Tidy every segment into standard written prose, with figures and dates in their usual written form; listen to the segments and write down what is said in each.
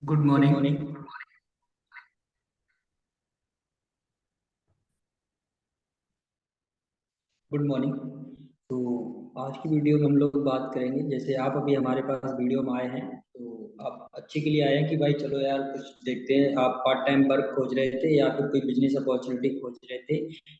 Good good morning. Morning. Good morning. तो आज की वीडियो में हम लोग बात करेंगे, जैसे आप अभी हमारे पास वीडियो में आए हैं तो आप अच्छे के लिए आए हैं कि भाई चलो यार कुछ देखते हैं। आप पार्ट टाइम वर्क खोज रहे थे या फिर कोई बिजनेस अपॉर्चुनिटी खोज रहे थे,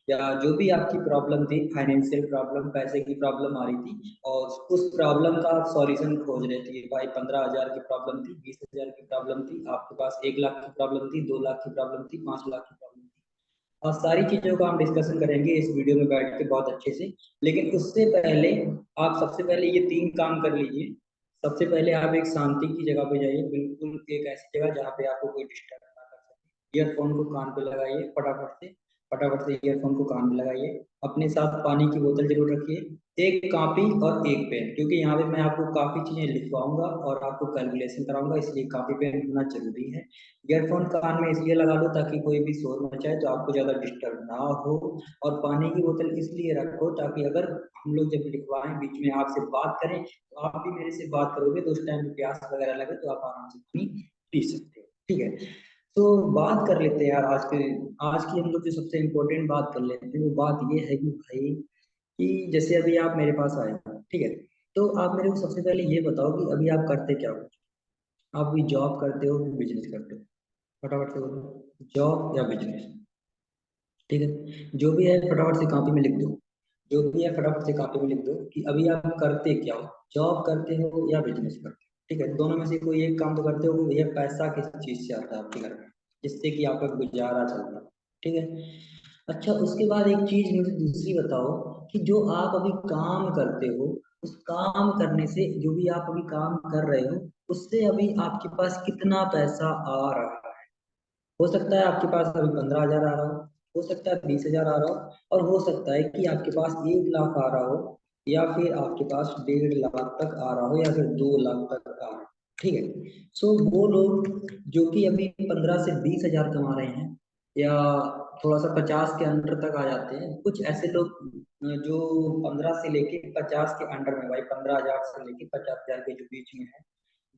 या जो भी आपकी प्रॉब्लम थी, फाइनेंशियल प्रॉब्लम, पैसे की प्रॉब्लम आ रही थी और उस प्रॉब्लम का आप सॉल्यूशन खोज रहे थे। भाई 15,000 की प्रॉब्लम थी, 20,000 की प्रॉब्लम थी, आपके पास 1 लाख की प्रॉब्लम थी, 2 लाख की प्रॉब्लम थी, 5 लाख की प्रॉब्लम थी, और सारी चीज़ों का हम डिस्कशन करेंगे इस वीडियो में बैठ के बहुत अच्छे से। लेकिन उससे पहले आप सबसे पहले ये 3 काम कर लीजिए। सबसे पहले आप एक शांति की जगह पे जाइए, बिल्कुल एक ऐसी जगह जहाँ पे आपको कोई डिस्टर्ब ना कर सके। ईयरफोन को कान पे लगाइए, फटाफट से ईयरफोन को कान में लगाइए। अपने साथ पानी की बोतल जरूर रखिए, एक कॉपी और एक पेन, क्योंकि यहाँ पे मैं आपको काफ़ी चीज़ें लिखवाऊंगा और आपको कैलकुलेशन कराऊंगा, इसलिए काफ़ी पेन होना जरूरी है। ईयरफोन कान में इसलिए लगा लो ताकि कोई भी शोर मचाए तो आपको ज़्यादा डिस्टर्ब ना हो। और पानी की बोतल इसलिए रखो ताकि अगर हम लोग जब लिखवाएं, बीच में आपसे बात करें तो आप भी मेरे से बात करोगे तो उस टाइम प्यास वगैरह लगे तो आप आराम से पानी पी सकते हो। ठीक है, तो बात कर लेते हैं यार आज की हम लोग जो सबसे इम्पोर्टेंट बात कर लेते हैं, वो बात ये है कि भाई कि जैसे अभी आप मेरे पास आए हो, ठीक है, तो आप मेरे को सबसे पहले ये बताओ कि अभी आप करते क्या हो। आप भी जॉब करते हो, बिजनेस करते हो? फटाफट से बोलो, जॉब या बिजनेस। ठीक है, जो भी है फटाफट से कॉपी में लिख दो। जो भी है फटाफट से कॉपी में लिख दो कि अभी आप करते क्या हो, जॉब करते हो या बिजनेस करते हो। ठीक है, दोनों में से कोई एक काम तो करते हो कि भैया पैसा किस चीज से आता है आपके घर में, जिससे कि आपका गुजारा चलता है। ठीक है, अच्छा उसके बाद एक चीज मुझे दूसरी बताओ कि जो आप अभी काम करते हो, उस काम करने से, जो भी आप अभी काम कर रहे हो, उससे अभी आपके पास कितना पैसा आ रहा है। हो सकता है आपके पास अभी 15,000 आ रहा हो सकता है 20,000 आ रहा हो, और हो सकता है कि आपके पास 1 लाख आ रहा हो, या फिर आपके पास 1.5 लाख तक आ रहा हो, या फिर 2 लाख तक आ रहा हो। ठीक है, सो वो लोग जो कि अभी 15 से 20 हजार कमा रहे हैं, या थोड़ा सा 50 के अंडर तक आ जाते हैं, कुछ ऐसे लोग जो 15 से लेके 50 के अंडर में, भाई 15,000 से लेके 50,000 के जो बीच में है,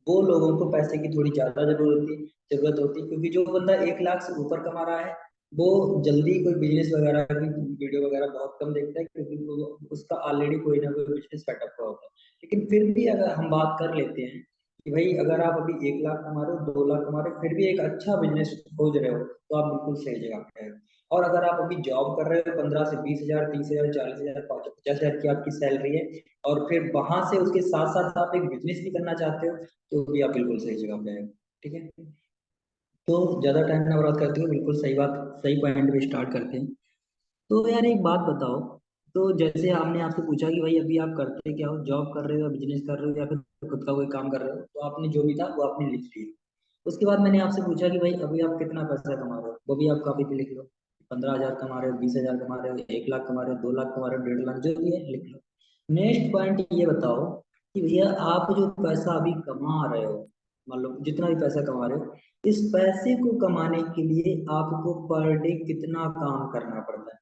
वो लोगों को पैसे की थोड़ी ज्यादा जरूरत होती है, क्योंकि जो बंदा 1 लाख से ऊपर कमा रहा है वो जल्दी कोई बिजनेस वगैरह की वीडियो वगैरह बहुत कम देखता है, क्योंकि वो उसका ऑलरेडी कोई ना कोई बिजनेस सेटअप हुआ होता है। लेकिन फिर भी अगर हम बात कर लेते हैं कि भाई अगर आप अभी 1 लाख कमा रहे हो, 2 लाख कमा रहे हो, फिर भी एक अच्छा बिजनेस खोज रहे हो, तो आप बिल्कुल सही जगह पे हैं। और अगर आप अभी जॉब कर रहे हो, 15 से 20 हजार, 30,000, 40,000, 50,000 की आपकी सैलरी है, और फिर वहां से उसके साथ साथ आप एक बिजनेस भी करना चाहते हो, तो भी आप बिल्कुल सही जगह पे हैं। ठीक है, तो ज्यादा टाइम ना बर्बाद करते हुए बिल्कुल सही बात, सही पॉइंट पे स्टार्ट करते हैं। तो यार एक बात बताओ, तो जैसे हमने आपसे पूछा कि भाई अभी आप करते क्या हो, जॉब कर रहे हो, बिजनेस कर रहे हो, या फिर खुद का कोई काम कर रहे हो, तो आपने जो भी था वो आपने लिख लिया। उसके बाद मैंने आपसे पूछा कि भाई अभी आप कितना पैसा कमा रहे हो, वो भी आप कॉपी पे लिख लो। 15,000 कमा रहे हो, 20,000 कमा रहे हो, 1 लाख कमा रहे हो, 2 लाख कमा रहे हो, 1.5 लाख, जो भी है लिख लो। नेक्स्ट पॉइंट ये बताओ कि भैया आप जो पैसा अभी कमा रहे हो, मान लो जितना भी पैसा कमा रहे हो, इस पैसे को कमाने के लिए आपको पर डे कितना काम करना पड़ता है।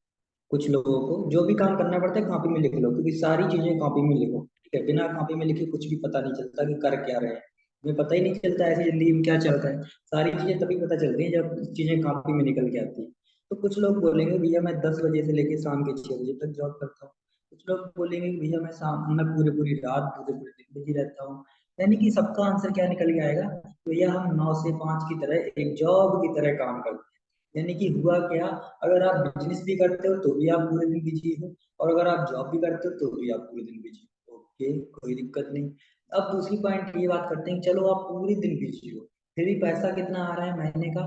कुछ लोगों को जो भी काम करना पड़ता है कॉपी में लिख लो, क्योंकि सारी चीजें कॉपी में लिखो। ठीक है, बिना कॉपी में लिखे कुछ भी पता नहीं चलता कि कर क्या रहे हैं। हमें पता ही नहीं चलता ऐसी जिंदगी में क्या चल रहा है। सारी चीजें तभी पता चलती हैं जब चीजें कॉपी में निकल के आती है। तो कुछ लोग बोलेंगे भैया मैं 10 बजे से लेकर शाम के 6 बजे तक जॉब करता हूँ। कुछ लोग बोलेंगे कि भैया मैं पूरे पूरी रात, पूरे पूरे दिन बिजी रहता हूँ। यानी कि सबका आंसर क्या निकल के आएगा, भैया हम 9 से 5 की तरह एक जॉब की तरह काम करते हैं। यानी कि हुआ क्या, अगर आप बिजनेस भी करते हो तो भी आप पूरे दिन बिजी हो, और अगर आप जॉब भी करते हो तो भी आप पूरे दिन बिजी हो। ओके, कोई दिक्कत नहीं। अब दूसरी पॉइंट ये बात करते हैं कि चलो आप पूरे दिन बिजी हो, फिर भी पैसा कितना आ रहा है महीने का,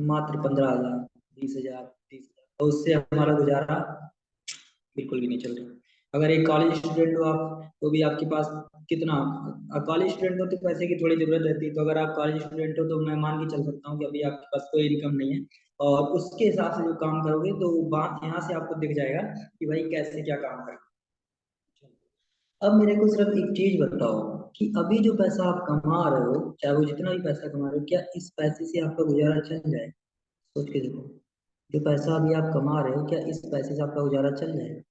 मात्र 15,000, 20,000, 30,000, तो उससे हमारा गुजारा बिल्कुल भी नहीं चल रहा। अगर एक कॉलेज स्टूडेंट हो आप, तो भी आपके पास कितना, कॉलेज स्टूडेंट हो तो पैसे की थोड़ी जरूरत रहती है, तो अगर आप कॉलेज स्टूडेंट हो तो मैं मान के चल सकता हूँ कि अभी आपके पास कोई इनकम नहीं है, और उसके हिसाब से जो काम करोगे तो बात यहाँ से आपको दिख जाएगा कि भाई कैसे क्या काम करना है। अब मेरे को सिर्फ एक चीज बताओ कि अभी जो पैसा आप कमा रहे हो, चाहे वो जितना भी पैसा कमा रहे हो, क्या इस पैसे से आपका गुजारा चल जाए? सोच के देखो, जो पैसा अभी आप कमा रहे हो, क्या इस पैसे से आपका गुजारा चल जाए?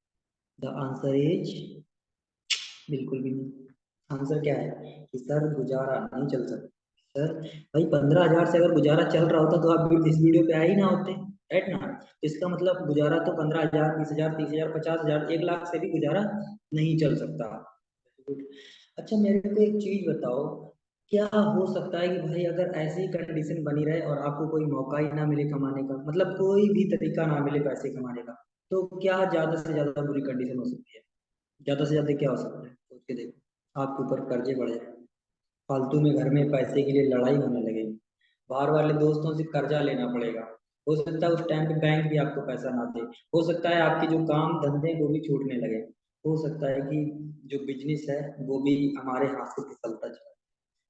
द आंसर इज बिल्कुल भी नहीं। आंसर क्या है कि सर गुजारा नहीं चल सकता। सर भाई 15,000 से अगर गुजारा चल रहा होता तो आप इस वीडियो पे आए ही ना होते, राइट ना। तो इसका मतलब गुजारा तो 15,000, 20,000, 30,000, 50,000, 1 लाख से भी गुजारा नहीं चल सकता। अच्छा मेरे को एक चीज बताओ, क्या हो सकता है कि भाई अगर ऐसी कंडीशन बनी रहे और आपको कोई मौका ही ना मिले कमाने का, मतलब कोई भी तरीका ना मिले पैसे कमाने का, तो क्या ज्यादा से ज्यादा बुरी कंडीशन हो सकती है? ज्यादा से ज्यादा क्या हो सकता है सोच के देखो। आपके ऊपर कर्जे बढ़ जाए, फालतू में घर में पैसे के लिए लड़ाई होने लगेगी, बाहर वाले दोस्तों से कर्जा लेना पड़ेगा, हो सकता है उस टाइम पे बैंक भी आपको पैसा ना दे, हो सकता है आपके जो काम धंधे हैं वो भी छूटने लगे, हो सकता है कि जो बिजनेस है वो भी हमारे हाथ से फिसलता चला।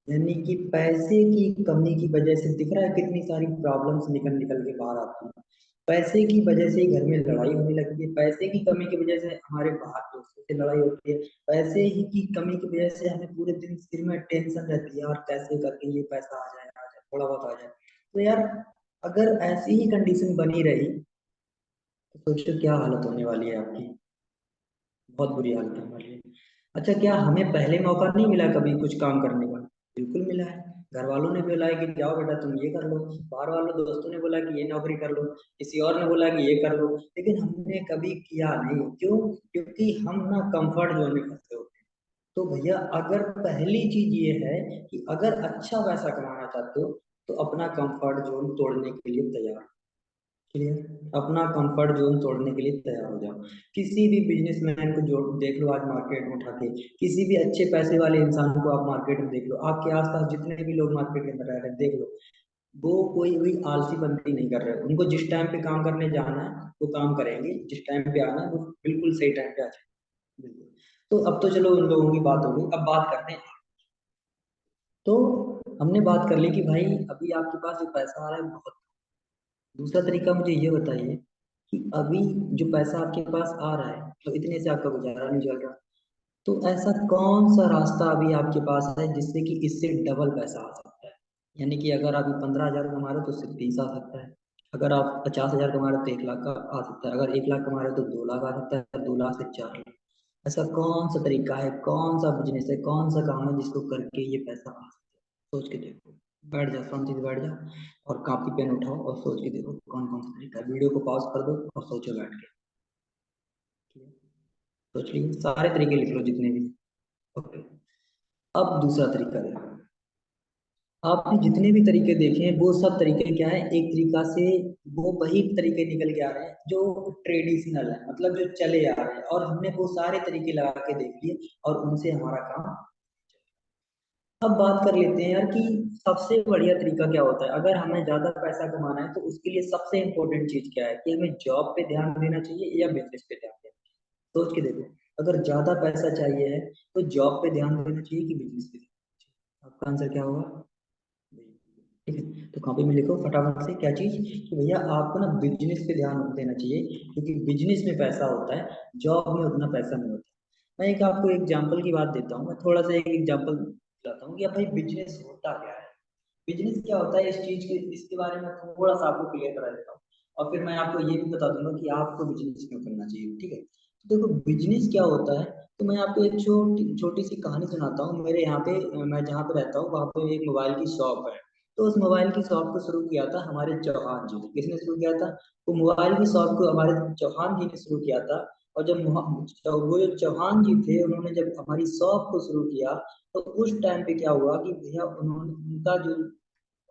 यानी कि पैसे की कमी की वजह से दिख रहा है कितनी सारी प्रॉब्लम्स निकल निकल के बाहर आती हैं। पैसे की वजह से ही घर में लड़ाई होने लगती है, पैसे की कमी की वजह से हमारे बाहर दोस्तों से लड़ाई होती है, पैसे ही की कमी की वजह से हमें पूरे दिन सिर में टेंशन रहती है, यार कैसे करके ये पैसा आ जाए थोड़ा बहुत आ जाए। तो यार अगर ऐसी ही कंडीशन बनी रही तो सोचो क्या हालत होने वाली है आपकी, बहुत बुरी हालत होने वाली है। अच्छा क्या हमें पहले मौका नहीं मिला कभी कुछ काम करने का? बिल्कुल मिला है। घर वालों ने बोला है कि जाओ बेटा तुम ये कर लो, बाहर वालों दोस्तों ने बोला कि ये नौकरी कर लो, किसी और ने बोला कि ये कर लो, लेकिन हमने कभी किया नहीं। क्यों? क्योंकि हम ना कंफर्ट जोन में फंसे होते हैं। तो भैया अगर पहली चीज ये है कि अगर अच्छा पैसा कमाना चाहते हो तो अपना कंफर्ट जोन तोड़ने के लिए तैयार, क्लियर, अपना कंफर्ट जोन तोड़ने के लिए तैयार हो जाओ। किसी भी बिजनेसमैन को जो देख लो आज मार्केट में उठा के, किसी भी अच्छे पैसे वाले इंसान को आप मार्केट में देख लो, आपके आसपास जितने भी लोग मार्केट के अंदर रह रहे हैं देख लो, वो कोई भी आलसी बंदी नहीं कर रहे हैं। उनको जिस टाइम पे काम करने जाना है वो काम करेंगे, जिस टाइम पे आना है वो बिल्कुल सही टाइम पे आ जाएंगे, बिल्कुल। तो अब तो चलो उन लोगों की बात हो गई, अब बात करते हैं। तो हमने बात कर ली कि भाई अभी आपके पास जो पैसा आ रहा है बहुत, दूसरा तरीका मुझे ये बताइए कि अभी जो पैसा आपके पास आ रहा है तो इतने से आपका गुजारा नहीं चल रहा, तो ऐसा कौन सा रास्ता अभी आपके पास है जिससे कि इससे डबल पैसा आ सकता है? यानी कि अगर आप 15,000 कमा रहे हो तो उससे 30 आ सकता है, अगर आप 50,000 कमा रहे हो तो 1 लाख का आ सकता है, अगर 1 लाख कमा रहे हो तो 2 लाख आ सकता है, 2 लाख से 4 लाख। ऐसा कौन सा तरीका है, कौन सा बिजनेस है, कौन सा काम है जिसको करके ये पैसा आ सकता है? सोच के देखो, बैठ जाओ, शांति से बैठ जाओ और कॉपी पेन उठाओ और सोच के देखो कौन कौन सा तरीका है। वीडियो को पॉज कर दो और सोचो बैठ के, ठीक है? सोच लिए सारे तरीके लिख लो जितने भी। ओके, अब दूसरा तरीका देखो। आपने जितने भी तरीके देखे हैं वो सब तरीके क्या है, एक तरीका से वो वही तरीके निकल के आ रहे हैं जो ट्रेडिशनल है, मतलब जो चले आ रहे हैं, और हमने वो सारे तरीके लगा के देख लिए और उनसे हमारा काम। अब बात कर लेते हैं यार कि सबसे बढ़िया तरीका क्या होता है अगर हमें ज्यादा पैसा कमाना है, तो उसके लिए सबसे इंपॉर्टेंट चीज क्या है कि हमें जॉब पे ध्यान देना चाहिए या बिजनेस पे ध्यान देना चाहिए? सोच के देखो, अगर ज्यादा पैसा चाहिए है तो जॉब पे ध्यान देना चाहिए कि बिजनेस पे ध्यान देना चाहिए? आपका आंसर क्या होगा? ठीक है, तो कॉपी में लिखो फटाफट से क्या चीज, कि भैया आपको ना बिजनेस पे ध्यान देना चाहिए, क्योंकि बिजनेस में पैसा होता है, जॉब में उतना पैसा नहीं होता। मैं एक आपको एग्जांपल की बात देता हूँ, मैं थोड़ा सा एक एग्जांपल बताता हूँ कि अब भाई बिजनेस होता क्या है, बिजनेस क्या होता है, इस चीज के इसके बारे में थोड़ा सा आपको क्लियर करा देता हूँ, और फिर मैं आपको ये भी बता दूंगा कि आपको बिजनेस क्यों करना चाहिए, ठीक है? तो देखो बिजनेस क्या होता है, तो मैं आपको एक छोटी छोटी सी कहानी सुनाता हूँ। मेरे यहाँ पे मैं जहाँ पे रहता हूँ वहाँ पे एक मोबाइल की शॉप है। तो उस मोबाइल की शॉप को शुरू किया था हमारे चौहान जी ने। किसने शुरू किया था? वो मोबाइल की शॉप को हमारे चौहान जी ने शुरू किया था। और जब वो जो चौहान जी थे उन्होंने जब हमारी शॉप को शुरू किया, तो उस टाइम पे क्या हुआ कि भैया उन्होंने उनका जो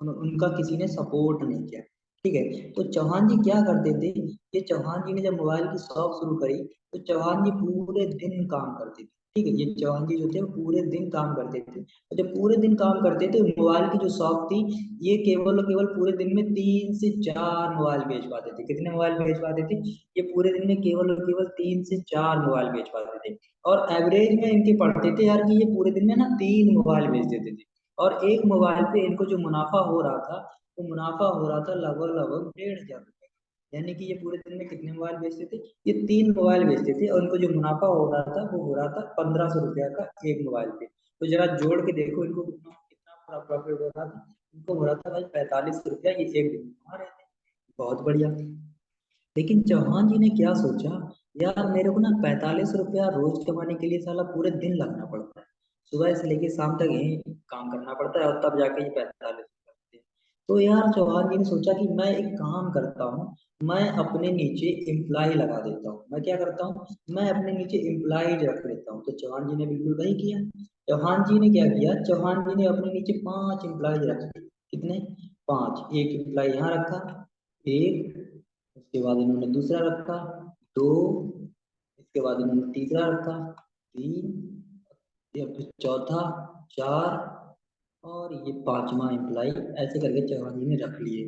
उनका किसी ने सपोर्ट नहीं किया, ठीक है? तो चौहान जी क्या करते थे, ये चौहान जी ने जब मोबाइल की शॉप शुरू करी तो चौहान जी पूरे दिन काम करते थे, ठीक है? ये चौहान जी जो थे वो पूरे दिन काम करते थे, और जब पूरे दिन काम करते थे मोबाइल की जो शॉप थी, ये केवल और केवल पूरे दिन में 3 से 4 मोबाइल बेच पाते थे। कितने मोबाइल बेच पाते थे? ये पूरे दिन में केवल और केवल 3 से 4 मोबाइल बेच पाते थे। और एवरेज में इनके पड़ते थे यार कि ये पूरे दिन में ना 3 मोबाइल बेच देते थे, और एक मोबाइल पे इनको जो मुनाफा हो रहा था, वो मुनाफा हो रहा था लगभग लगभग 1,500 रुपए का। यानी कि ये पूरे दिन में कितने मोबाइल बेचते थे? ये 3 मोबाइल बेचते थे, और इनको जो मुनाफा हो रहा था वो हो रहा था 1,500 रुपया का एक मोबाइल पे। तो जरा जोड़ के देखो इनको कितना कितना पूरा प्रॉफिट हो रहा था। इनको हो रहा था भाई 45 रुपया, ये एक दिन में कमा रहे थे। बहुत बढ़िया। लेकिन चौहान जी ने क्या सोचा, यार मेरे को ना 45 रुपया रोज कमाने के लिए साला पूरे दिन लगना पड़ता है, सुबह से लेके शाम तक यही काम करना पड़ता है और तब जाके ये 45 करते हैं। तो यार चौहान जी ने सोचा कि मैं एक काम करता हूँ, मैं अपने नीचे एम्प्लाई लगा देता हूँ। मैं क्या करता हूँ, मैं अपने नीचे एम्प्लॉयज रख लेता हूँ। तो चौहान जी ने बिल्कुल वही किया। चौहान जी ने क्या किया, चौहान जी ने अपने नीचे 5 एम्प्लॉयज रख दिए। कितने? 5। एक एम्प्लॉय यहाँ रखा, एक, उसके बाद इन्होंने दूसरा रखा, दो, इसके बाद इन्होंने तीसरा रखा, तीन, या फिर चौथा, चार, और ये पांचवा एम्प्लाई। ऐसे करके चौहान जी ने रख लिए।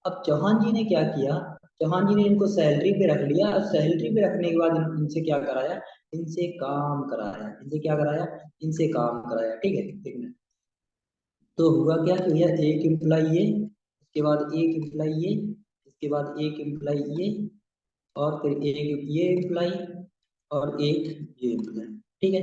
अब चौहान जी ने क्या किया, चौहान जी ने इनको सैलरी पे रख लिया, और सैलरी पे रखने के बाद इनसे क्या कराया, इनसे काम कराया। इनसे क्या कराया, इनसे काम कराया। ठीक है, एक मिनट। तो हुआ क्या कि भैया एक एम्प्लाई ये, उसके बाद एक एम्प्लाई ये, इसके बाद एक एम्प्लाई ये, और फिर एक ये एम्प्लाई, और एक ये एम्प्लाई। ठीक है।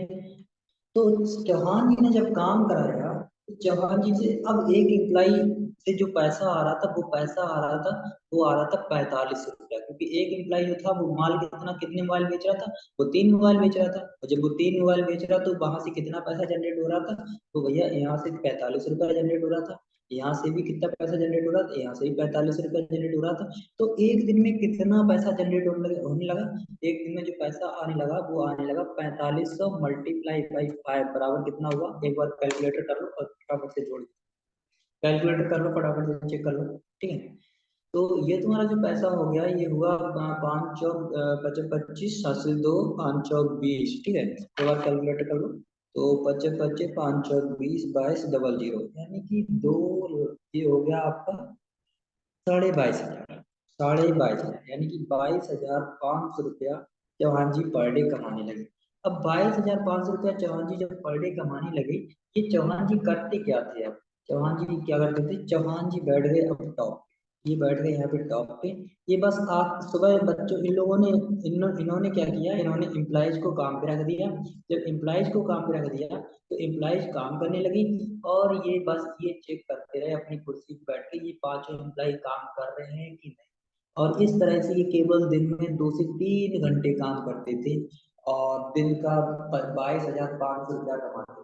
तो चौहान जी ने जब काम कराया, तो चौहान जी से अब एक एम्प्लाई से जो पैसा आ रहा था, वो पैसा आ रहा था, वो आ रहा था 45 रुपया। क्योंकि एक एम्प्लाई जो था वो माल कितना, कितने मोबाइल बेच रहा था, वो 3 मोबाइल बेच रहा था। और जब वो 3 मोबाइल बेच रहा तो वहां से कितना पैसा जनरेट हो रहा था, तो भैया यहाँ से 45 रुपया जनरेट हो रहा था, यहाँ से भी कितना पैसा जनरेट हो रहा था, यहाँ से भी 45 रुपया जनरेट हो रहा था। तो एक दिन में कितना पैसा जनरेट होने लगा, एक दिन में जो पैसा आने लगा वो आने लगा 4500 मल्टीप्लाई बाई 5 बराबर कितना हुआ, एक बार कैलकुलेटर कर लो और फटाफट से जोड़, कैलकुलेटर कर लो फटाफट से चेक कर लो। ठीक है। तो ये तुम्हारा जो पैसा हो गया, ये हुआ 5 चौक 25, 7 से 2, 5 चौक 20। ठीक है, एक बार कैलकुलेटर कर लो। तो 25 25, 5 चौक 20, 22 00, यानी कि दो, ये हो गया आपका 22,500। 22,500 यानी कि 22,500 रुपया चौहान जी पर डे कमाने लगे। अब 22,500 रुपया चौहान जी जब पर डे कमाने लगे, ये चौहान जी करते क्या थे? अब चौहान जी क्या करते थे, चौहान जी बैठ गए अब टॉप, ये बैठ गए यहाँ पे टॉप पे। ये बस आप सुबह बच्चों, इन लोगों ने, इन्होंने क्या किया, इन्होंने एम्प्लॉयज को काम पे रख दिया। जब एम्प्लॉयज को काम पे रख दिया, तो एम्प्लॉयज काम करने लगी, और ये बस ये चेक करते रहे अपनी कुर्सी पे बैठ के, ये पांचों एम्प्लॉय काम कर रहे हैं कि नहीं। और इस तरह से ये केवल दिन में 2 से 3 घंटे काम करते थे, और दिन का 22,500 रुपया कमाते थे।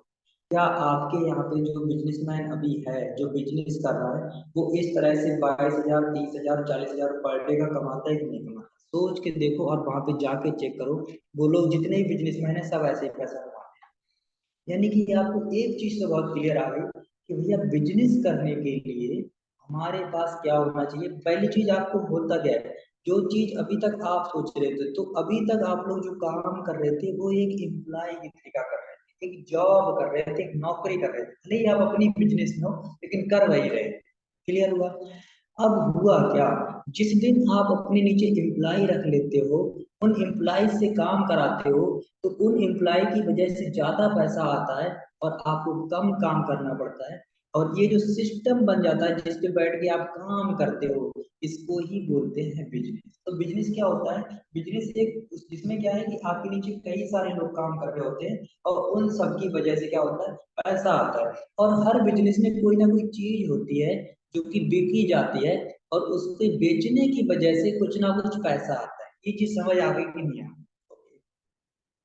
क्या आपके यहाँ पे जो बिजनेसमैन अभी है, जो बिजनेस कर रहा है, वो इस तरह से 22,000, 30,000, 40,000 पर डे का कमाता है कि नहीं कमाता? सोच के देखो, और वहां पे जाके चेक करो, वो लोग जितने भी बिजनेसमैन है सब ऐसे ही पैसा कमाते हैं। यानी कि आपको एक चीज तो बहुत क्लियर आ गई कि भैया बिजनेस करने के लिए हमारे पास क्या होना चाहिए। पहली चीज, आपको होता क्या है, जो चीज अभी तक आप सोच रहे थे, तो अभी तक आप लोग जो काम कर रहे थे वो एक एम्प्लॉय की तरीका कर रहे थे, एक जॉब कर रहे थे, एक नौकरी कर रहे थे, भले ही आप अपनी बिजनेस में हो, लेकिन कर वही रहे। क्लियर हुआ? अब हुआ क्या, जिस दिन आप अपने नीचे एम्प्लॉय रख लेते हो, उन एम्प्लॉय से काम कराते हो, तो उन एम्प्लॉय की वजह से ज्यादा पैसा आता है, और आपको कम काम करना पड़ता है। और ये जो सिस्टम बन जाता है जिस पे बैठ के आप काम करते हो, इसको ही बोलते हैं बिजनेस। तो बिजनेस क्या होता है, बिजनेस एक, जिसमें क्या है कि आपके नीचे कई सारे लोग काम कर रहे होते हैं, और उन सब की वजह से क्या होता है, पैसा आता है। और हर बिजनेस में कोई ना कोई चीज होती है जो कि बेची जाती है, और उसके बेचने की वजह से कुछ ना कुछ पैसा आता है। ये चीज समझ आ गई कि नहीं आ गई?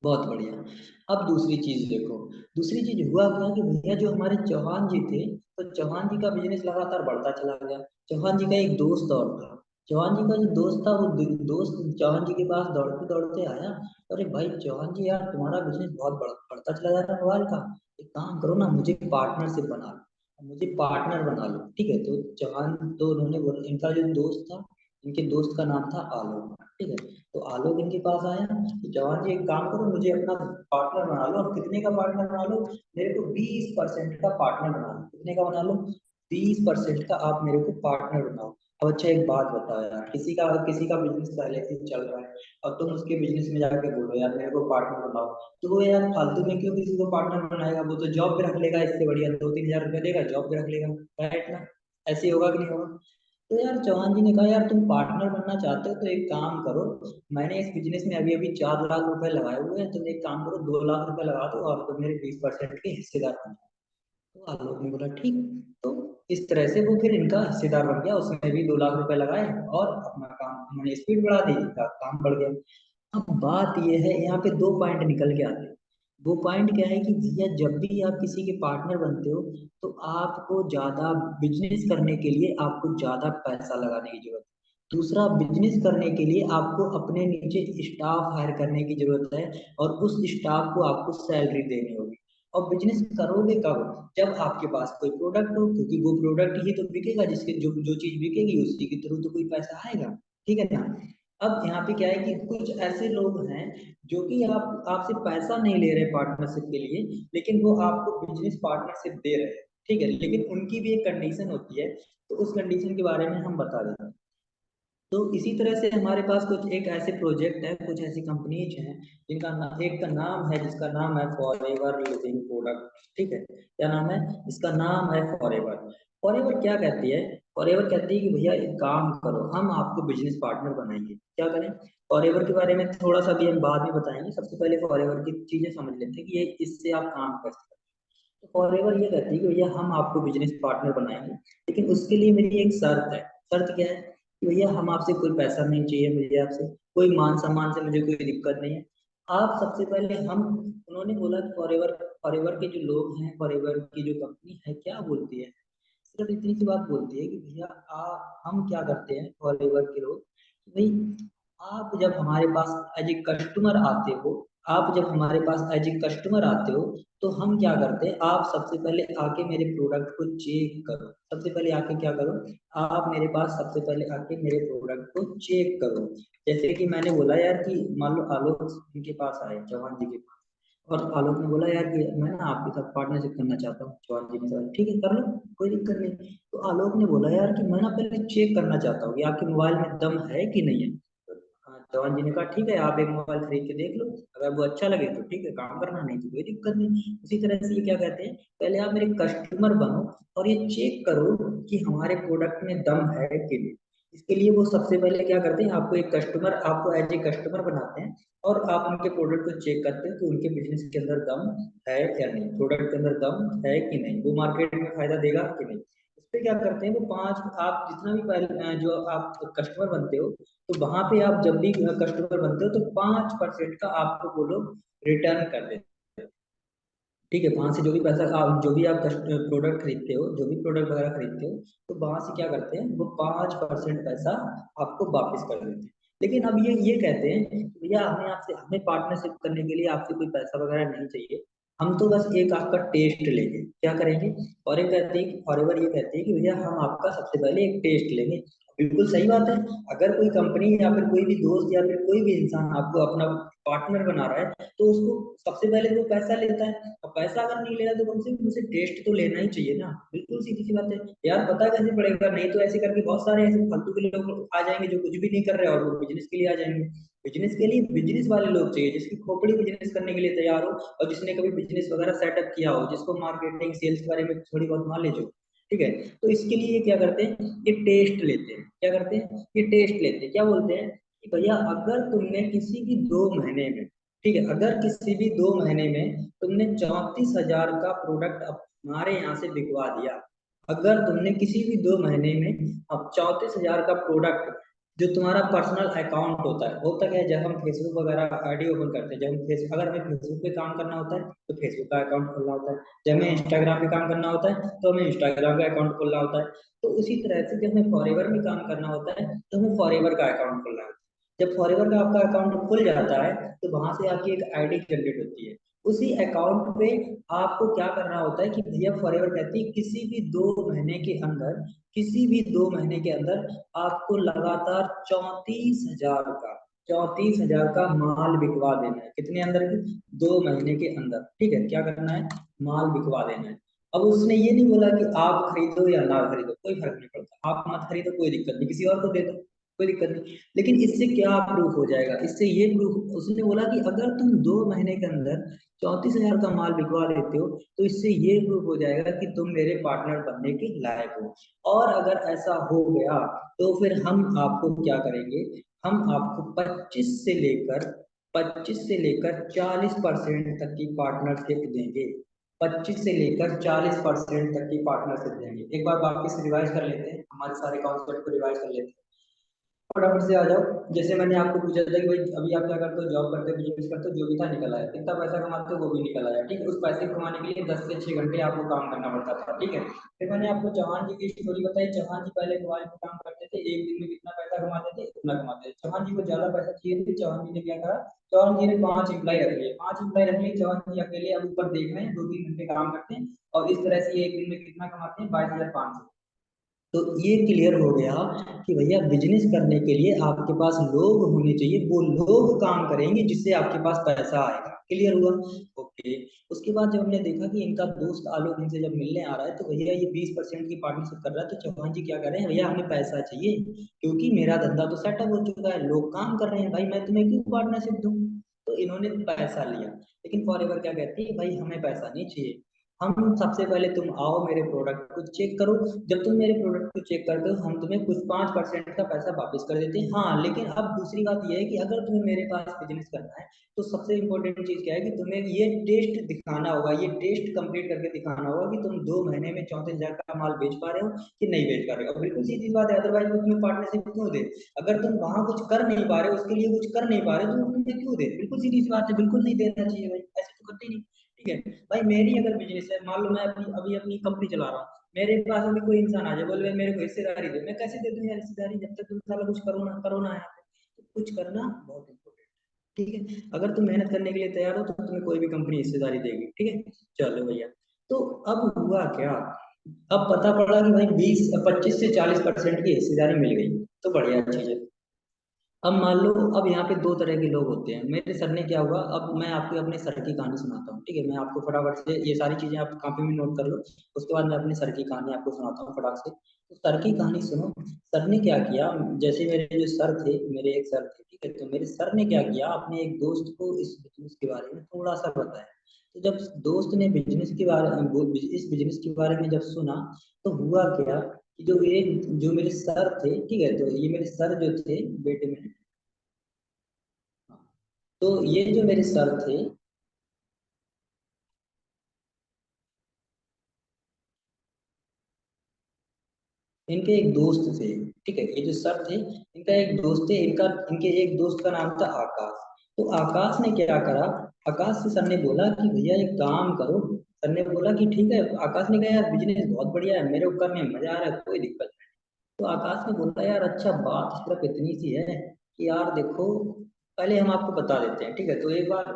बहुत बढ़िया। अब दूसरी चीज देखो, दूसरी चीज हुआ क्या कि भैया जो हमारे चौहान जी थे, तो चौहान जी का बिजनेस लगातार बढ़ता चला गया। चौहान जी का एक दोस्त और था, चौहान जी का जो दोस्त था, वो दोस्त चौहान जी के पास दौड़ते दौड़ते आया, अरे भाई चौहान जी, यार तुम्हारा बिजनेस बहुत बढ़ता चला जा रहा है मोबाइल का, एक काम करो ना, मुझे पार्टनरशिप बना लो, मुझे पार्टनर बना लो। ठीक है, तो चौहान, तो उन्होंने बोला, इनका जो दोस्त था, इनके दोस्त का नाम था आलोक। ठीक है, तो आलोक इनके पास आया कि जवान जी, एक काम करो, मुझे अपना पार्टनर बना लो। और कितने का पार्टनर बना लो, मेरे को 20% का पार्टनर बना लो। कितने का बना लो, 20% का आप मेरे को पार्टनर बनाओ। अब अच्छा एक बात बताओ यार, किसी का बिजनेस पहले से चल रहा है, और तुम उसके बिजनेस में जाके बोलो यार मेरे को पार्टनर बनाओ, तो वो यार फालतू में क्यों किसी को पार्टनर बनाएगा, वो तो जॉब पे रख लेगा, इससे बढ़िया 2-3 हजार रुपया देगा, जॉब पे रख लेगा। राइट ना? ऐसे ही होगा कि नहीं होगा? तो यार चौहान जी ने कहा, यार तुम पार्टनर बनना चाहते हो तो एक काम करो, मैंने इस बिजनेस में अभी अभी 4 लाख रुपए लगाए हुए हैं, तुम एक काम करो, 2 लाख रुपए लगा दो, और तुम मेरे 20% के हिस्सेदार बन जाओ। तो आलोक ने बोला ठीक। तो इस तरह से वो फिर इनका हिस्सेदार बन गया, उसने भी 2 लाख रुपए लगाए, और अपना काम, उन्होंने स्पीड बढ़ा दी, इनका काम बढ़ गया। अब बात ये है, यहाँ पे 2 पॉइंट निकल के आते हैं। वो पॉइंट क्या है कि भैया जब भी आप किसी के पार्टनर बनते हो तो आपको ज्यादा बिजनेस करने के लिए आपको ज्यादा पैसा लगाने की जरूरत है। दूसरा, बिजनेस करने के लिए आपको अपने नीचे स्टाफ हायर करने की जरूरत है, और उस स्टाफ को आपको सैलरी देनी होगी। और बिजनेस करोगे कब? जब आपके पास कोई प्रोडक्ट हो, क्योंकि वो प्रोडक्ट ही तो बिकेगा, जिसके जो जो चीज बिकेगी उसी के थ्रू तो कोई पैसा आएगा। ठीक है ना? अब यहाँ पे क्या है कि कुछ ऐसे लोग हैं जो कि आप आपसे पैसा नहीं ले रहे पार्टनरशिप के लिए, लेकिन वो आपको बिजनेस पार्टनरशिप दे रहे हैं। ठीक है, लेकिन उनकी भी एक कंडीशन होती है, तो उस कंडीशन के बारे में हम बता देते हैं। तो इसी तरह से हमारे पास कुछ एक ऐसे प्रोजेक्ट है, कुछ ऐसी कंपनीज हैं एक का नाम है, जिसका नाम है फॉरएवर लिविंग प्रोडक्ट। ठीक है, क्या नाम है? इसका नाम है फॉरएवर। फॉरएवर क्या कहती है? फॉरएवर कहती है कि भैया एक काम करो, हम आपको बिजनेस पार्टनर बनाएंगे। क्या करें? फॉरएवर के बारे में थोड़ा सा भी हम बाद में बताएंगे, सबसे पहले फॉरएवर की चीजें समझ लेते हैं कि ये इससे आप काम कर सकते हैं। तो फॉरएवर ये कहती है कि भैया हम आपको बिजनेस पार्टनर बनाएंगे, लेकिन उसके लिए मेरी एक शर्त है। शर्त क्या है? कि भैया हम आपसे कोई पैसा नहीं चाहिए, मुझे आपसे कोई मान सम्मान से मुझे कोई दिक्कत नहीं है। आप सबसे पहले हम उन्होंने बोला कि फॉरएवर फॉरएवर के जो लोग हैं, फॉरएवर की जो कंपनी है क्या बोलती है, सिर्फ इतनी सी बात बोलती है कि भैया हम क्या करते हैं फॉरएवर के लोग, कि भाई आप जब हमारे पास एज ए कस्टमर आते हो, आप जब हमारे पास एज ए कस्टमर आते हो, तो हम क्या करते हैं, आप सबसे पहले आके मेरे प्रोडक्ट को चेक करो। सबसे पहले आके क्या करो, आप मेरे पास सबसे पहले आके मेरे प्रोडक्ट को चेक करो। जैसे कि मैंने बोला यार कि मान लो आलोक के पास आए, चौहान जी के पास, और आलोक ने बोला यार कि मैं ना आपके साथ पार्टनरशिप करना चाहता हूँ चौहान जी के साथ। ठीक है, कर लो, कोई दिक्कत नहीं। तो आलोक ने बोला यार कि मैं ना पहले चेक करना चाहता हूँ कि आपके मोबाइल में दम है कि नहीं है। तो हाँ, चौहान जी ने कहा ठीक है, आप एक मोबाइल खरीद के देख लो, अगर वो अच्छा लगे तो ठीक है काम करना, नहीं तो कोई दिक्कत नहीं। उसी तरह से ये क्या कहते हैं, पहले आप मेरे कस्टमर बनो और ये चेक करो कि हमारे प्रोडक्ट में दम है कि नहीं। इसके लिए वो सबसे पहले क्या करते हैं, आपको एक कस्टमर, आपको एज ए कस्टमर बनाते हैं, और आप उनके प्रोडक्ट को चेक करते हैं कि उनके बिजनेस के अंदर दम है या नहीं, प्रोडक्ट के अंदर दम है कि नहीं, वो मार्केट में फायदा देगा कि नहीं। उस पे क्या करते हैं वो पांच, आप जितना भी पहले जो आप कस्टमर बनते हो, तो वहां पे आप जब भी कस्टमर बनते हो तो 5% का आपको वो लोग रिटर्न कर देते हैं। ठीक है, वहां से जो भी पैसा आप जो भी आप प्रोडक्ट खरीदते हो, जो भी प्रोडक्ट वगैरह खरीदते हो, तो वहां से क्या करते हैं, वो 5% पैसा आपको वापस कर देते हैं। लेकिन अब ये कहते हैं कि भैया हमें पार्टनरशिप करने के लिए आपसे कोई पैसा वगैरह नहीं चाहिए, हम तो बस एक आपका टेस्ट लेंगे। क्या करेंगे? और एक कहते हैं कि फॉरएवर ये कहते हैं कि भैया हम आपका सबसे पहले एक टेस्ट लेंगे। बिल्कुल सही बात है। अगर कोई कंपनी या फिर कोई भी दोस्त या फिर कोई भी इंसान आपको अपना पार्टनर बना रहा है, तो उसको सबसे पहले वो पैसा लेता है, और पैसा अगर नहीं ले रहा तो कम से कम उसे टेस्ट तो लेना ही चाहिए ना। बिल्कुल सीधी सी बात है। यार पता कैसे पड़ेगा? नहीं तो ऐसे करके बहुत सारे ऐसे फालतू के लोग आ जाएंगे जो कुछ भी नहीं कर रहे और वो बिजनेस के लिए आ जाएंगे। बिजनेस के लिए बिजनेस वाले लोग चाहिए, जिसकी खोपड़ी बिजनेस करने के लिए तैयार हो, और जिसने कभी बिजनेस वगैरह सेटअप किया हो, जिसको मार्केटिंग सेल्स के बारे में थोड़ी बहुत नॉलेज हो। ठीक है, तो इसके लिए क्या करते हैं, ये टेस्ट लेते हैं। क्या करते हैं? ये टेस्ट लेते हैं, क्या बोलते हैं कि भैया अगर तुमने किसी भी 2 महीने में, ठीक है, अगर किसी भी 2 महीने में तुमने 34,000 का प्रोडक्ट हमारे यहाँ से बिकवा दिया, अगर तुमने किसी भी 2 महीने में अब 34,000 का प्रोडक्ट, जो तुम्हारा पर्सनल अकाउंट होता क्या है, जब हम फेसबुक वगैरह आईडी ओपन करते हैं, जब हम फेस अगर हमें फेसबुक पे काम करना होता है तो फेसबुक का अकाउंट खोलना होता है, जब हमें इंस्टाग्राम पे काम करना होता है तो हमें इंस्टाग्राम का अकाउंट खोलना होता है। तो उसी तरह से जब हमें फॉरएवर में काम करना होता है तो हमें फॉरएवर का अकाउंट खोलना होता है। जब फॉरएवर का आपका अकाउंट खुल जाता है तो वहां से आपकी एक आईडी जनरेट होती है। उसी अकाउंट पे आपको क्या करना होता है कि भैया फॉरएवर कहती है किसी भी 2 महीने के अंदर आपको लगातार 34,000 का 34,000 का माल बिकवा देना है। कितने अंदर की? 2 महीने के अंदर। ठीक है, क्या करना है? माल बिकवा देना है। अब उसने ये नहीं बोला कि आप खरीदो या ना खरीदो, कोई फर्क नहीं पड़ता, आप मत खरीदो कोई दिक्कत नहीं, किसी और को दे दो कोई दिक्कत नहीं। लेकिन इससे क्या प्रूफ हो जाएगा? इससे ये प्रूफ, उसने बोला कि अगर तुम 2 महीने के अंदर 34,000 का माल बिकवा देते हो तो इससे ये प्रूफ हो जाएगा कि तुम मेरे पार्टनर बनने के लायक हो। और अगर ऐसा हो गया तो फिर हम आपको क्या करेंगे, हम आपको 25 से लेकर 40% तक की पार्टनरशिप देंगे। 25 से लेकर 40% तक की पार्टनरशिप देंगे। एक बार वापस रिवाइज कर लेते हैं, हमारे सारे कॉन्सेप्ट को रिवाइज कर लेते हैं। फटाफट से आ जाओ। जैसे मैंने आपको पूछा था कि भाई अभी आप क्या करते हो, जॉब करते हो, बिजनेस करते हो, जो भी था निकल आया, कितना पैसा कमाते हो वो भी निकल आया, ठीक है। उस पैसे को कमाने के लिए 10 से 6 घंटे आपको काम करना पड़ता था, ठीक है। फिर मैंने आपको चौहान जी की स्टोरी बताई। चौहान जी पहले मोबाइल में काम करते थे, एक दिन में कितना पैसा कमाते थे, इतना कमाते थे। चौहान जी को ज्यादा पैसा चाहिए थे, चौहान जी ने क्या करा, चौहान जी ने 5 एम्प्लाई रख लिए, 5 एम्प्लाई रख लिए। चौहान जी अकेले अब ऊपर देख रहे हैं, 2-3 घंटे काम करते हैं और इस तरह से एक दिन में कितना कमाते हैं, 22,500। तो ये क्लियर हो गया कि भैया बिजनेस करने के लिए आपके पास लोग होने चाहिए, वो लोग काम करेंगे जिससे आपके पास पैसा आएगा। क्लियर हुआ? ओके। उसके बाद जब हमने देखा कि इनका दोस्त आलोक इनसे जब मिलने आ रहा है, तो भैया ये 20% की पार्टनरशिप कर रहा है, तो चौहान जी क्या कर रहे हैं, भैया हमें पैसा चाहिए क्योंकि मेरा धंधा तो सेटअप हो चुका है, लोग काम कर रहे हैं, भाई मैं तुम्हें क्यों पार्टनरशिप दूं। तो इन्होंने पैसा लिया। लेकिन फॉरएवर क्या कहती है, भाई हमें पैसा नहीं चाहिए, हम सबसे पहले तुम आओ मेरे प्रोडक्ट को चेक करो, जब तुम मेरे प्रोडक्ट को चेक करते हो हम तुम्हें कुछ 5% का पैसा वापस कर देते हैं। हाँ लेकिन अब दूसरी बात यह है कि अगर तुम्हें मेरे पास बिजनेस करना है, तो सबसे इंपॉर्टेंट चीज क्या है कि तुम्हें ये टेस्ट दिखाना होगा, ये टेस्ट कंप्लीट करके दिखाना होगा कि तुम 2 महीने में 34,000 का माल बेच पा रहे हो कि नहीं बेच पा रहे हो। अब बिल्कुल सीधी बात है, अदरवाइज वो तुम्हें पार्टनरशिप क्यों दे। अगर तुम वहां कुछ कर नहीं पा रहे हो, उसके लिए कुछ कर नहीं पा रहे हो, तो वो तुम्हें क्यों दे। बिल्कुल सीधी सी बात है, बिल्कुल नहीं देना चाहिए भाई, ऐसे तो करते ही नहीं। ठीक है भाई, मेरी अगर बिजनेस है, मान लो मैं अपनी अभी अपनी कंपनी चला रहा हूँ, मेरे पास अभी कोई इंसान आ जाए बोले मेरे को हिस्सेदारी दे, मैं कैसे दे दूं यार हिस्सेदारी, जब तक तुम साला कुछ करो ना यहाँ पे। तो कुछ करना बहुत इम्पोर्टेंट। ठीक है, अगर तुम मेहनत करने के लिए तैयार हो तो तुम्हें कोई भी कंपनी हिस्सेदारी देगी, ठीक है। चलो भैया, तो अब हुआ क्या, अब पता पड़ा कि भाई 25 से 40% की हिस्सेदारी मिल गई, तो बढ़िया चीज है। अब मान लो, अब यहाँ पे दो तरह के लोग होते हैं। मेरे सर ने क्या हुआ, अब मैं आपको अपने सर की कहानी सुनाता हूँ, ठीक है। मैं आपको फटाफट से ये सारी चीजें आप कॉपी में नोट कर लो, उसके बाद मैं अपने सर की कहानी आपको सुनाता हूँ फटाक से। तो सर की कहानी सुनो। सर ने क्या किया, जैसे मेरे जो सर थे, मेरे एक सर थे, ठीक है, तो मेरे सर ने क्या किया, अपने एक दोस्त को इस बिजनेस के बारे में थोड़ा सा बताया। तो जब दोस्त ने बिजनेस के बारे में इस बिजनेस के बारे में जब सुना, तो हुआ क्या कि जो मेरे सर थे, ठीक है, तो ये मेरे सर जो थे, बेटे में, तो ये जो मेरे सर थे, इनके एक दोस्त थे, ठीक है, ये जो सर थे इनका एक दोस्त थे, इनके एक दोस्त का नाम था आकाश। तो आकाश ने क्या करा, आकाश से सर ने बोला कि भैया एक काम करो। सर ने बोला कि ठीक है। आकाश ने कहा यार बिजनेस बहुत बढ़िया है, मेरे को करने में मजा आ रहा है, कोई दिक्कत नहीं। तो आकाश ने बोला यार अच्छा, बात सिर्फ इतनी सी है कि यार देखो, पहले हम आपको बता देते हैं, ठीक है। तो एक बात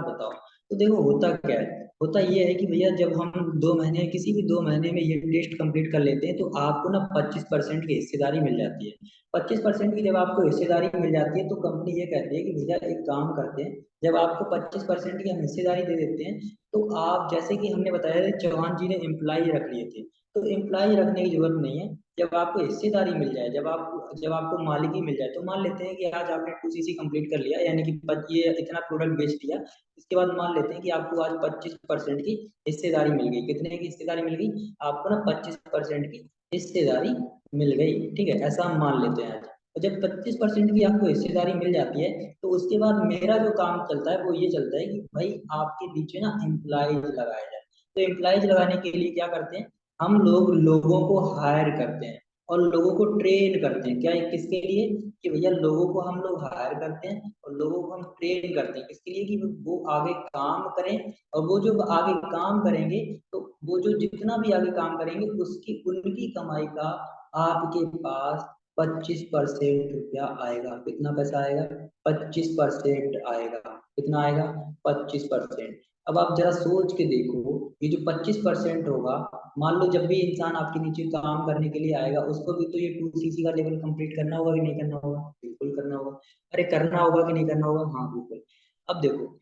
बताओ। तो देखो होता क्या है, होता ये है कि भैया जब हम 2 महीने, किसी भी 2 महीने में ये टेस्ट कंप्लीट कर लेते हैं, तो आपको ना 25% की हिस्सेदारी मिल जाती है। 25% की जब आपको हिस्सेदारी मिल जाती है, तो कंपनी ये कहती है कि भैया एक काम करते हैं, जब आपको 25% की हम हिस्सेदारी दे देते हैं, तो आप, जैसे कि हमने बताया था चौहान जी ने एम्प्लाई रख लिए थे, तो एम्प्लाई रखने की जरूरत नहीं है। जब आपको हिस्सेदारी मिल जाए, जब आपको मालिकी मिल जाए, तो मान लेते हैं कि आज आपने 2 सीसी कंप्लीट कर लिया, यानी कि ये इतना प्रोडक्ट बेच दिया। इसके बाद मान लेते हैं कि आपको आज 25% की हिस्सेदारी मिल गई। कितने की हिस्सेदारी मिल गई आपको ना, 25% की हिस्सेदारी मिल गई, ठीक है, ऐसा हम मान लेते हैं आज। और जब 25% की आपको हिस्सेदारी मिल जाती है, तो उसके बाद मेरा जो काम चलता है वो ये चलता है कि भाई आपके नीचे ना एम्प्लॉयज लगाया जाए। तो एम्प्लॉयज लगाने के लिए क्या करते हैं, हम लोग लोगों को हायर करते हैं और लोगों को ट्रेन करते हैं। क्या, किसके लिए, कि भैया लोगों को हम लोग हायर करते हैं और लोगों को हम ट्रेन करते हैं, किसके लिए, कि वो आगे काम करें। और वो जो आगे काम करेंगे, तो वो जो जितना भी आगे काम करेंगे उसकी उनकी कमाई का आपके पास 25% रुपया आएगा। कितना पैसा आएगा, 25% आएगा। कितना आएगा, 25%। अब आप जरा सोच के देखो, ये जो 25% होगा, मान लो जब भी इंसान आपके नीचे काम करने के लिए आएगा, उसको भी तो ये 2 सीसी का लेवल कंप्लीट करना होगा कि नहीं करना होगा, बिल्कुल करना होगा। अरे करना होगा कि नहीं करना होगा, हाँ बिल्कुल। अब देखो,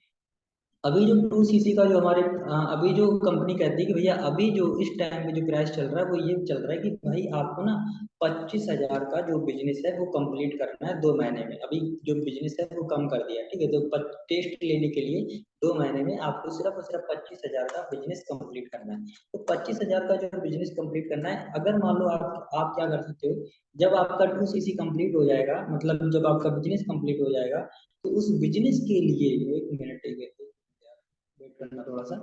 अभी जो 2 सीसी का जो हमारे अभी जो कंपनी कहती है कि भैया अभी जो इस टाइम पे जो प्राइस चल रहा है वो ये चल रहा है कि भाई आपको ना 25,000 का जो बिजनेस है वो कंप्लीट करना है 2 महीने में। अभी जो बिजनेस है वो कम कर दिया है, ठीक है, तो टेस्ट लेने के लिए 2 महीने में आपको सिर्फ और सिर्फ 25,000 का बिजनेस कंप्लीट करना है। तो 25,000 का जो बिजनेस कंप्लीट करना है, अगर मान लो आप क्या कर सकते हो, जब आपका 2 सीसी कंप्लीट हो जाएगा, मतलब जब आपका बिजनेस कंप्लीट हो जाएगा, तो उस बिजनेस के लिए, एक मिनट, एक मिनट, वेट करना थोड़ा सा।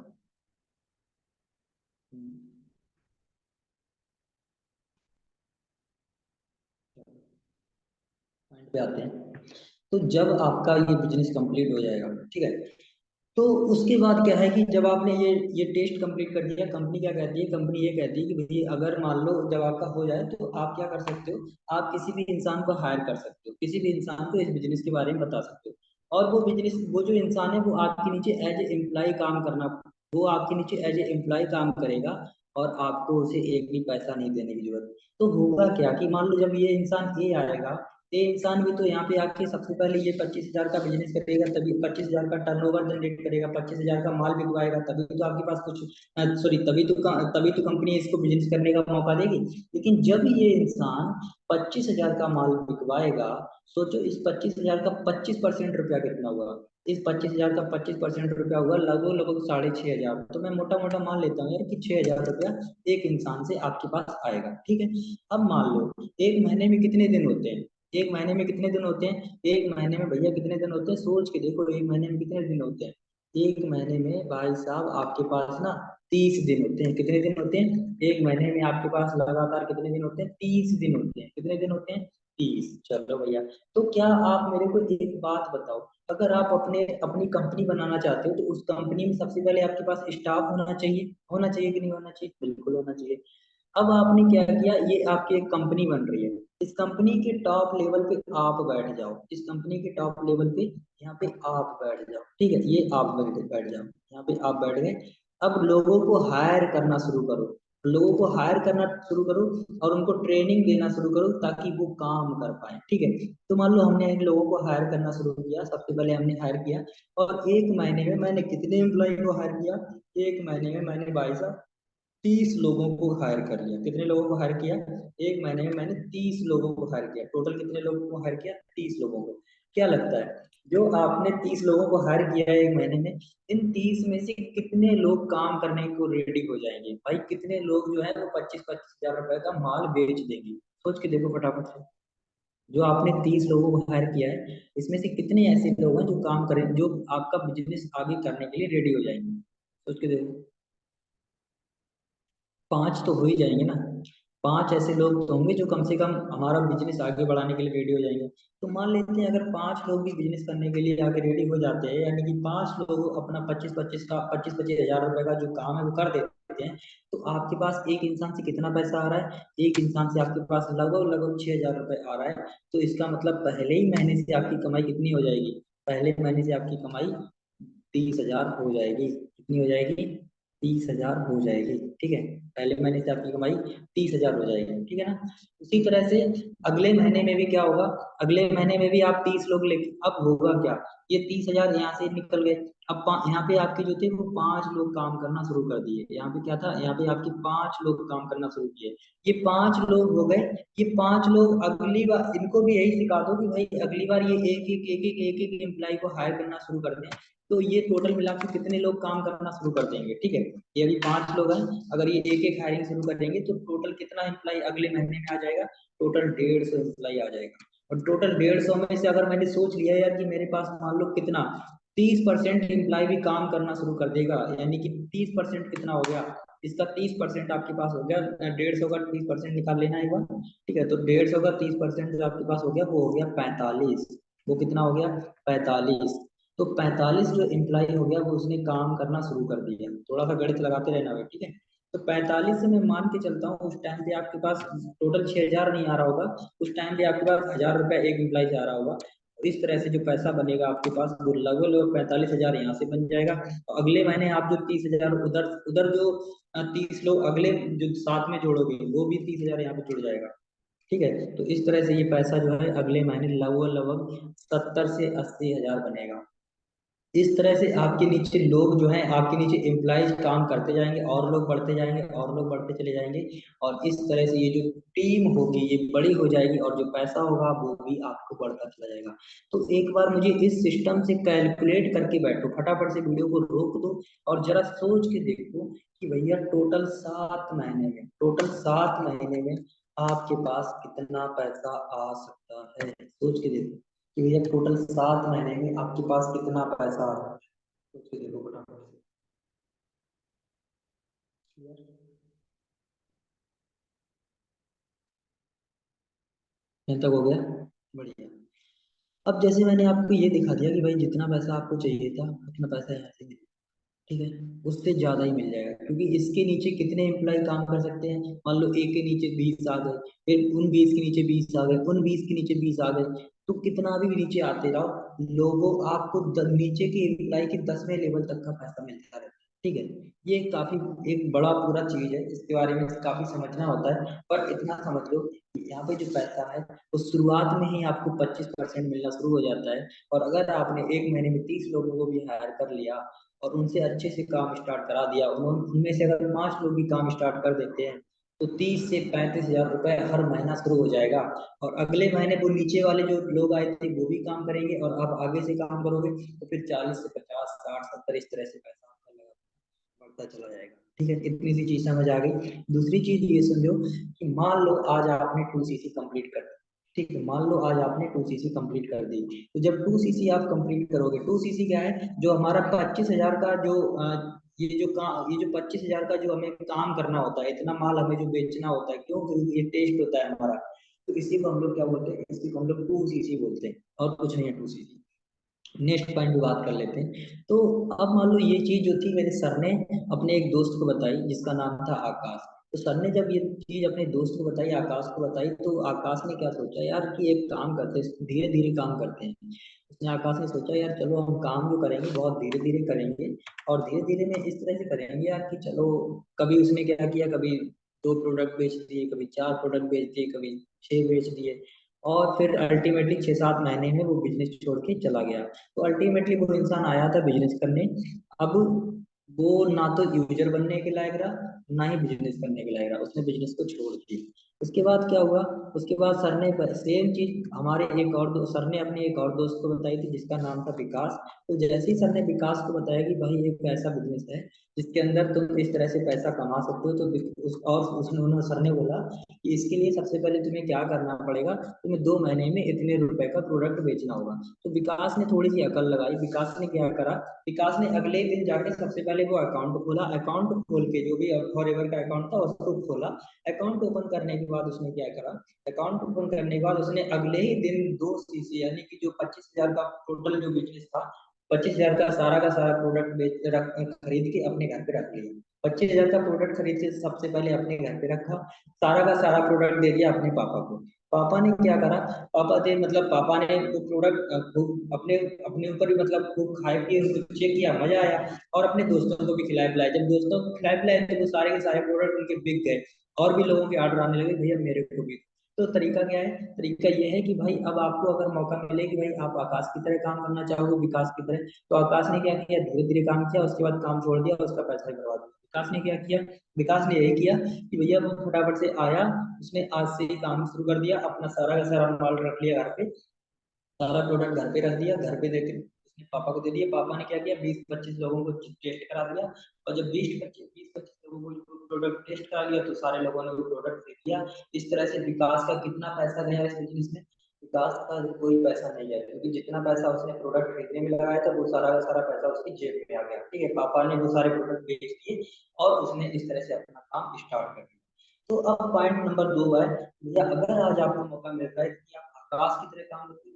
पे आते हैं। तो जब आपका ये बिजनेस कंप्लीट हो जाएगा, ठीक है, तो उसके बाद क्या है कि जब आपने ये टेस्ट कंप्लीट कर दिया, कंपनी क्या कहती है, कंपनी ये कहती है कि भाई अगर मान लो जब आपका हो जाए तो आप क्या कर सकते हो, आप किसी भी इंसान को हायर कर सकते हो, किसी भी इंसान को इस बिजनेस के बारे में बता सकते हो, और वो जो इंसान है वो आपके नीचे एज ए एम्प्लॉय काम करना, वो आपके नीचे एज ए एम्प्लॉय काम करेगा, और आपको उसे एक भी पैसा नहीं देने की जरूरत। तो होगा क्या कि मान लो जब ये इंसान ए आएगा, ये इंसान भी तो यहाँ पे आके सबसे पहले ये 25,000 का बिजनेस करेगा, तभी 25,000 का टर्नओवर जनरेट करेगा, 25,000 का माल बिकवाएगा, तभी तो आपके पास कुछ, सॉरी, तभी तो कंपनी इसको बिजनेस करने का मौका देगी। लेकिन जब ये इंसान 25,000 का माल बिकवाएगा, सोचो इस 25,000 का 25% रुपया कितना हुआ, इस 25,000 का 25% रुपया हुआ लगभग लगभग 6,500। तो मैं मोटा मोटा मान लेता हूँ यार कि 6,000 रुपया एक इंसान से आपके पास आएगा, ठीक है। अब मान लो एक महीने में कितने दिन होते हैं, एक महीने में कितने दिन होते हैं, एक महीने में भैया कितने दिन होते हैं, सोच के देखो, एक महीने में कितने दिन होते हैं। एक महीने में भाई साहब आपके पास ना 30 दिन होते हैं। कितने दिन होते हैं एक महीने में आपके पास लगातार, कितने दिन होते हैं, 30 दिन होते हैं। कितने दिन होते हैं, 30। चलो भैया, तो क्या आप मेरे को एक बात बताओ, अगर आप अपनी कंपनी बनाना चाहते हो तो उस कंपनी में सबसे पहले आपके पास स्टाफ होना चाहिए कि नहीं होना चाहिए, बिल्कुल होना चाहिए। अब आपने क्या किया, ये आपकी एक कंपनी बन रही है, इस कंपनी के टॉप लेवल पे आप बैठ जाओ, इस कंपनी के टॉप लेवल पे यहाँ पे आप बैठ जाओ, ठीक है, ये आप बैठ जाओ, यहाँ पे आप बैठ गए। अब लोगों को हायर करना शुरू करो, लोगों को हायर करना शुरू करो, और उनको ट्रेनिंग देना शुरू करो ताकि वो काम कर पाए, ठीक है। तो मान लो हमने इन लोगों को हायर करना शुरू किया, सबसे पहले हमने हायर किया, और एक महीने में मैंने कितने एम्प्लॉय को हायर किया, एक महीने में मैंने भाई साहब 30 लोगों को हायर कर लिया। कितने लोगों को हायर किया, एक महीने में मैंने 30 लोगों को हायर किया। टोटल कितने लोगों को हायर किया, 30 लोगों को। क्या लगता है, जो आपने 30 लोगों को हायर किया है एक महीने में, इन 30 में से कितने लोग काम करने को रेडी हो जाएंगे, भाई कितने लोग जो है वो 25-25 हजार रुपए का माल बेच देंगे। सोच के देखो फटाफट से, जो आपने 30 लोगों को हायर किया है, इसमें से कितने ऐसे लोग हैं जो काम करें, जो आपका बिजनेस आगे करने के लिए रेडी हो जाएंगे, सोच के देखो। पांच तो हो ही जाएंगे ना, पांच ऐसे लोग तो होंगे जो कम से कम हमारा बिजनेस आगे बढ़ाने के लिए रेडी हो जाएंगे। तो मान लेते हैं अगर पांच लोग भी बिजनेस करने के लिए आगे रेडी हो जाते हैं, यानी कि पांच लोग अपना पच्चीस पच्चीस हजार रुपए का जो काम है वो कर देते हैं, तो आपके पास एक इंसान से कितना पैसा आ रहा है, एक इंसान से आपके पास लगभग लगभग 6,000 रुपये आ रहा है। तो इसका मतलब पहले ही महीने से आपकी कमाई कितनी हो जाएगी, पहले महीने से आपकी कमाई 30,000 हो जाएगी। कितनी हो जाएगी, 30,000 हो जाएगी, ठीक है। पहले महीने से आपकी कमाई 30,000 हो जाएगी, ठीक है ना। उसी तरह से अगले महीने में भी क्या होगा, अगले महीने में भी आप 30 लोग लेके, अब होगा क्या, ये 30,000 यहाँ से निकल गए। अब यहाँ पे आपके जो थे वो 5 लोग काम करना शुरू कर दिए, यहाँ पे क्या था, यहाँ पे आपके 5 लोग काम करना शुरू किए, ये 5 लोग हो गए। ये 5 लोग अगली बार इनको भी यही सिखा दो कि भाई अगली बार ये एक एक एम्प्लॉय को हायर करना शुरू कर दें, तो ये टोटल मिला के कितने लोग काम करना शुरू कर देंगे, ठीक है। ये अभी 5 लोग हैं, अगर ये एक एक हायरिंग शुरू कर देंगे तो टोटल कितना एम्प्लॉय अगले महीने में आ जाएगा, टोटल 150 एम्प्लॉय आ जाएगा। और टोटल 150 में से अगर मैंने सोच लिया यार कि मेरे पास मान लो कितना, 30% एम्प्लॉय भी काम करना शुरू कर देगा, यानी कि 30% कितना हो गया, इसका 30% आपके पास हो गया, 150 का 30% निकाल लेना एक बार, ठीक है। तो 150 का 30% जो आपके पास हो गया वो हो गया 45, वो कितना हो गया, 45। तो 45 जो एम्प्लॉय हो गया वो उसने काम करना शुरू कर दिया, थोड़ा सा गणित लगाते रहना भाई, ठीक है। तो 45 से मैं मान के चलता हूँ उस टाइम पे आपके पास टोटल 6,000 नहीं आ रहा होगा, उस टाइम पे आपके पास 1,000 रुपया एक एम्प्लॉय से आ रहा होगा। तो इस तरह से जो पैसा बनेगा आपके पास वो लगभग लगभग 45,000 यहाँ से बन जाएगा। तो अगले महीने आप जो 30,000 उधर उधर जो 30 लोग अगले जो साथ में जोड़ोगे वो भी 30,000 यहाँ पे जुड़ जाएगा, ठीक है। तो इस तरह से ये पैसा जो है अगले महीने लगभग लगभग 70 से 80 हजार बनेगा। इस तरह से आपके नीचे लोग जो हैं, आपके नीचे एम्प्लॉयज काम करते जाएंगे, और लोग बढ़ते जाएंगे, और लोग बढ़ते चले जाएंगे, और इस तरह से ये जो टीम होगी ये बड़ी हो जाएगी, और जो पैसा होगा वो भी आपको बढ़ता चला जाएगा। तो एक बार मुझे इस सिस्टम से कैलकुलेट करके बैठो, फटाफट से वीडियो को रोक दो, और जरा सोच के देखो कि भैया टोटल 7 महीने में आपके पास कितना पैसा आ सकता है, सोच के देखो कि भैया टोटल 7 महीने में आपके पास कितना पैसा आ रहा है, सोच के देखो फटाफट से। यहाँ तक हो गया, बढ़िया। अब जैसे मैंने आपको ये दिखा दिया कि भाई जितना पैसा आपको चाहिए था उतना पैसा यहाँ से मिल, ठीक है, उससे ज्यादा ही मिल जाएगा, क्योंकि इसके नीचे कितने एम्प्लॉय काम कर सकते हैं, मान लो एक के नीचे 20 आ गए, फिर उन 20 के नीचे 20 आ गए, उन 20 के नीचे 20 आ गए, तो कितना भी नीचे आते रहो लोगों, आपको नीचे के एम्प्लॉय के 10वें लेवल तक का पैसा मिलता रहता है, ठीक है। ये काफी एक बड़ा पूरा चीज है, इसके बारे में काफी समझना होता है, पर इतना समझ लो कि यहाँ पे जो पैसा है वो शुरुआत में ही आपको 25% मिलना शुरू हो जाता है। और अगर आपने एक महीने में 30 लोगों को भी हायर कर लिया और उनसे अच्छे से काम स्टार्ट करा दिया, उन्होंने उनमें से अगर 5 लोग भी काम स्टार्ट कर देते हैं, तो 30 से 35 हजार रुपए हर महीना शुरू हो जाएगा। और अगले महीने वो नीचे वाले जो लोग आए थे वो भी काम करेंगे, और आप आगे से काम करोगे तो फिर 40 से 50 60 70 इस तरह से पैसा आपका बढ़ता चला जाएगा, ठीक है। इतनी सी चीज समझ आ गई। दूसरी चीज ये समझो कि मान लो आज आपने 2 सीसी कंप्लीट कर दी, ठीक है, मान लो आज आपने 2 सीसी कंप्लीट कर दी, तो जब 2 सीसी आप कंप्लीट करोगे, 2 सीसी क्या है, जो हमारा 25 हजार का जो ये जो 25 हजार का जो हमें काम करना होता है, इतना माल हमें जो बेचना होता है, क्यों, क्योंकि ये टेस्ट होता है हमारा, तो इसी को हम लोग क्या बोलते हैं, इसी को हम लोग 2 सीसी बोलते हैं, और कुछ नहीं है 2 सीसी। नेक्स्ट पॉइंट पे बात कर लेते हैं। तो अब मान लो ये चीज जो थी मेरे सर ने अपने एक दोस्त को बताई जिसका नाम था आकाश। तो सर ने जब ये चीज अपने दोस्त को बताई, आकाश को बताई, तो आकाश ने क्या सोचा यार कि एक काम करते हैं, धीरे धीरे काम करते हैं। उसने आकाश ने सोचा यार चलो हम काम जो करेंगे बहुत धीरे धीरे करेंगे, और धीरे धीरे में इस तरह से करेंगे यार कि चलो, कभी उसने क्या किया, कभी 2 प्रोडक्ट बेच दिए, कभी 4 प्रोडक्ट बेच दिए, कभी 6 बेच दिए, और फिर अल्टीमेटली 6 7 महीने में वो बिजनेस छोड़ के चला गया। तो अल्टीमेटली वो इंसान आया था बिजनेस करने, अब वो ना तो यूजर बनने के लायक रहा, ना ही बिजनेस करने के लायक रहा, उसने बिजनेस को छोड़ दिया। उसके बाद क्या हुआ, उसके बाद सर ने सेम चीज हमारे एक और सर ने अपने एक और दोस्त को बताई थी जिसका नाम था विकास। तो जैसे ही सर ने विकास को बताया कि भाई एक ऐसा बिजनेस है जिसके अंदर तुम इस तरह से पैसा कमा सकते हो, तो उसने उन्होंने सर ने बोला कि इसके लिए सबसे पहले तुम्हें क्या करना पड़ेगा, तुम्हें 2 महीने में इतने रुपए का प्रोडक्ट बेचना होगा। तो विकास ने थोड़ी सी अकल लगाई, विकास ने क्या करा, विकास ने अगले दिन जाके सबसे पहले वो अकाउंट खोला, अकाउंट खोल के जो भी फॉर एवर का अकाउंट था उसको खोला। अकाउंट ओपन करने के बाद उसने क्या करा, अकाउंट ओपन करने के बाद उसने अगले ही दिन 2 सीसी यानी कि जो 25 हजार का टोटल जो बिजनेस था, 25 हजार का सारा प्रोडक्ट खरीद के अपने घर पे रख लिया। 25 हजार का प्रोडक्ट खरीद के सबसे पहले अपने घर पे रखा, सारा का सारा प्रोडक्ट दे दिया अपने पापा को। पापा ने क्या करा, पापा ने वो प्रोडक्ट खूब अपने अपने ऊपर भी मतलब खूब खाए पिए, उनको चेक किया, मजा आया, और अपने दोस्तों को भी खिलाए पिलाए। जब दोस्तों को खिलाए पिलाए तो वो सारे के सारे प्रोडक्ट उनके बिक गए, और भी लोगों के ऑर्डर आने लगे, भैया मेरे को भी। तो तरीका क्या है, तरीका ये है कि भाई अब आपको अगर मौका मिले कि भाई आप आकाश की तरह काम करना चाहोगे, विकास की तरह, तो आकाश ने क्या किया, धीरे धीरे काम किया, उसके बाद काम छोड़ दिया, उसका पैसा भी बर्बाद हुआ। विकास ने क्या किया, विकास ने यही किया कि भैया वो फटाफट से आया, उसने आज से ही काम शुरू कर दिया, अपना सारा का सारा माल रख लिया घर पे, सारा प्रोडक्ट घर पे रख दिया, घर पे देके उसने पापा को दे दिया। पापा ने क्या किया, 20 25 लोगों को टेस्ट करा दिया, और जब 20 25 लोगों को प्रोडक्ट टेस्ट करा लिया तो सारे लोगों ने वो प्रोडक्ट खरीद लिया। इस तरह से विकास का कितना पैसा गया इस बिजनेस में, विकास का कोई पैसा नहीं गया, क्योंकि जितना पैसा उसने प्रोडक्ट खरीदने में लगाया था वो सारा का सारा पैसा उसकी जेब में आ गया, ठीक है। पापा ने वो सारे प्रोडक्ट बेच दिए, और उसने इस तरह से अपना काम स्टार्ट कर दिया। तो अब पॉइंट नंबर 2 है, भैया अगर आज आपको मौका मिल रहा है कि आप आकाश की तरह काम करते,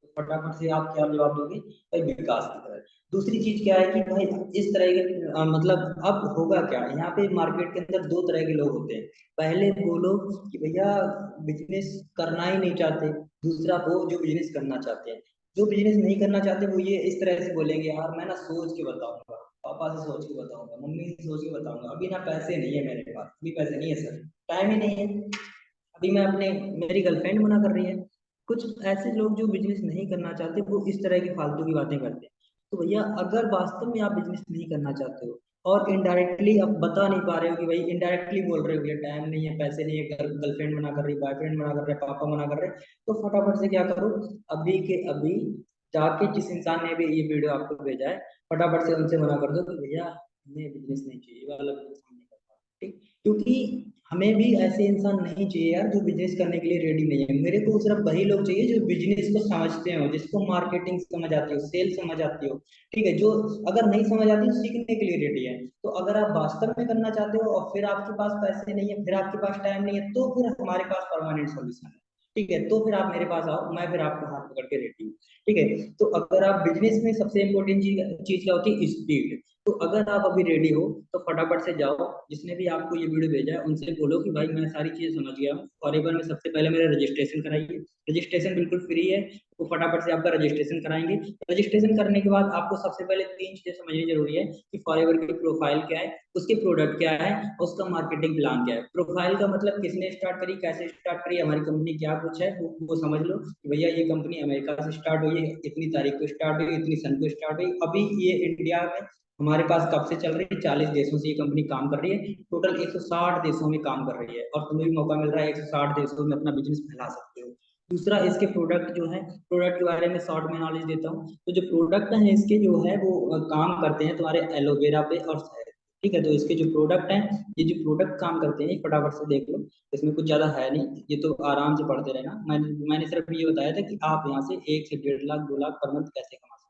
तो फटाफट से आप क्या जवाब दोगे, भाई विकास की तरह। दूसरी चीज क्या है कि भाई इस तरह के मतलब अब होगा क्या, यहाँ पे मार्केट के अंदर 2 तरह के लोग होते हैं। पहले वो लोग कि भैया बिजनेस करना ही नहीं चाहते, दूसरा वो जो बिजनेस करना चाहते हैं। जो बिजनेस नहीं करना चाहते वो ये इस तरह से बोलेंगे, यार मैं ना सोच के बताऊंगा, पापा से सोच के बताऊंगा, मम्मी से सोच के बताऊंगा, अभी ना पैसे नहीं है मेरे पास, अभी पैसे नहीं है सर, टाइम ही नहीं है, अभी मैं अपने, मेरी गर्लफ्रेंड मना कर रही है। कुछ ऐसे लोग जो बिजनेस नहीं करना चाहते वो इस तरह की फालतू की बातें करते हैं। तो भैया अगर वास्तव में आप बिजनेस नहीं करना चाहते हो, और इनडायरेक्टली आप बता नहीं पा रहे हो कि भाई इनडायरेक्टली बोल रहे हो भैया टाइम नहीं है, पैसे नहीं है, गर्लफ्रेंड मना कर रही, बॉयफ्रेंड मना कर रहे, पापा मना कर रहे, तो फटाफट से क्या करो, अभी के अभी जाके जिस इंसान ने भी ये वीडियो आपको भेजा है, फटाफट से उनसे मना कर दो कि भैया हमें बिजनेस नहीं चाहिए, ये वाला बिजनेस हम नहीं कर पा रहे, ठीक। क्योंकि हमें भी ऐसे इंसान नहीं चाहिए यार जो बिजनेस करने के लिए रेडी नहीं है। मेरे को सिर्फ वही लोग चाहिए जो बिजनेस को समझते हो, जिसको मार्केटिंग समझ आती हो, सेल समझ आती हो, ठीक है, जो अगर नहीं समझ आती तो सीखने के लिए रेडी है। तो अगर आप वास्तव में करना चाहते हो और फिर आपके पास पैसे नहीं है, फिर आपके पास टाइम नहीं है, तो फिर हमारे पास परमानेंट सोल्यूशन है, ठीक है, तो फिर आप मेरे पास आओ, मैं फिर आपका हाथ पकड़ के रेडी हूँ। ठीक है, तो अगर आप बिजनेस में सबसे इंपॉर्टेंट चीज चीज क्या होती है, स्पीड। तो अगर आप अभी रेडी हो तो फटाफट से जाओ, जिसने भी आपको ये वीडियो भेजा है उनसे बोलो कि भाई मैं सारी चीजें समझ गया हूँ, फॉरएवर में सबसे पहले मेरा रजिस्ट्रेशन कराइए। रजिस्ट्रेशन बिल्कुल फ्री है, वो फटाफट से आपका रजिस्ट्रेशन कराएंगे। रजिस्ट्रेशन करने के बाद आपको सबसे पहले तीन चीजें समझनी जरूरी है कि फॉरएवर की प्रोफाइल क्या है, उसके प्रोडक्ट क्या है, उसका मार्केटिंग प्लान क्या है। प्रोफाइल का मतलब किसने स्टार्ट करी, कैसे स्टार्ट करी, हमारी कंपनी क्या कुछ है, वो समझ लो कि भैया ये कंपनी अमेरिका से स्टार्ट हुई है, इतनी तारीख को स्टार्ट हुई, इतनी सन को स्टार्ट हुई, अभी ये इंडिया में हमारे पास कब से चल रही है, 40 देशों से ये कंपनी काम कर रही है, टोटल 160 देशों में काम कर रही है, और तुम्हें भी मौका मिल रहा है 160 देशों में अपना बिजनेस फैला सकते हो। दूसरा, इसके प्रोडक्ट जो है, प्रोडक्ट के बारे में शॉर्ट में नॉलेज देता हूँ। तो जो प्रोडक्ट है इसके जो है वो काम करते हैं तुम्हारे एलोवेरा पे और शहद। ठीक है, तो इसके जो प्रोडक्ट हैं, ये जो प्रोडक्ट काम करते हैं, ये फटाफट से देख लो, इसमें कुछ ज्यादा है नहीं, ये तो आराम से पढ़ते रहना। मैंने सिर्फ ये बताया था कि आप यहाँ से 1 से 1.5 लाख 2 लाख पर मंथ कैसे कमा सकते हैं।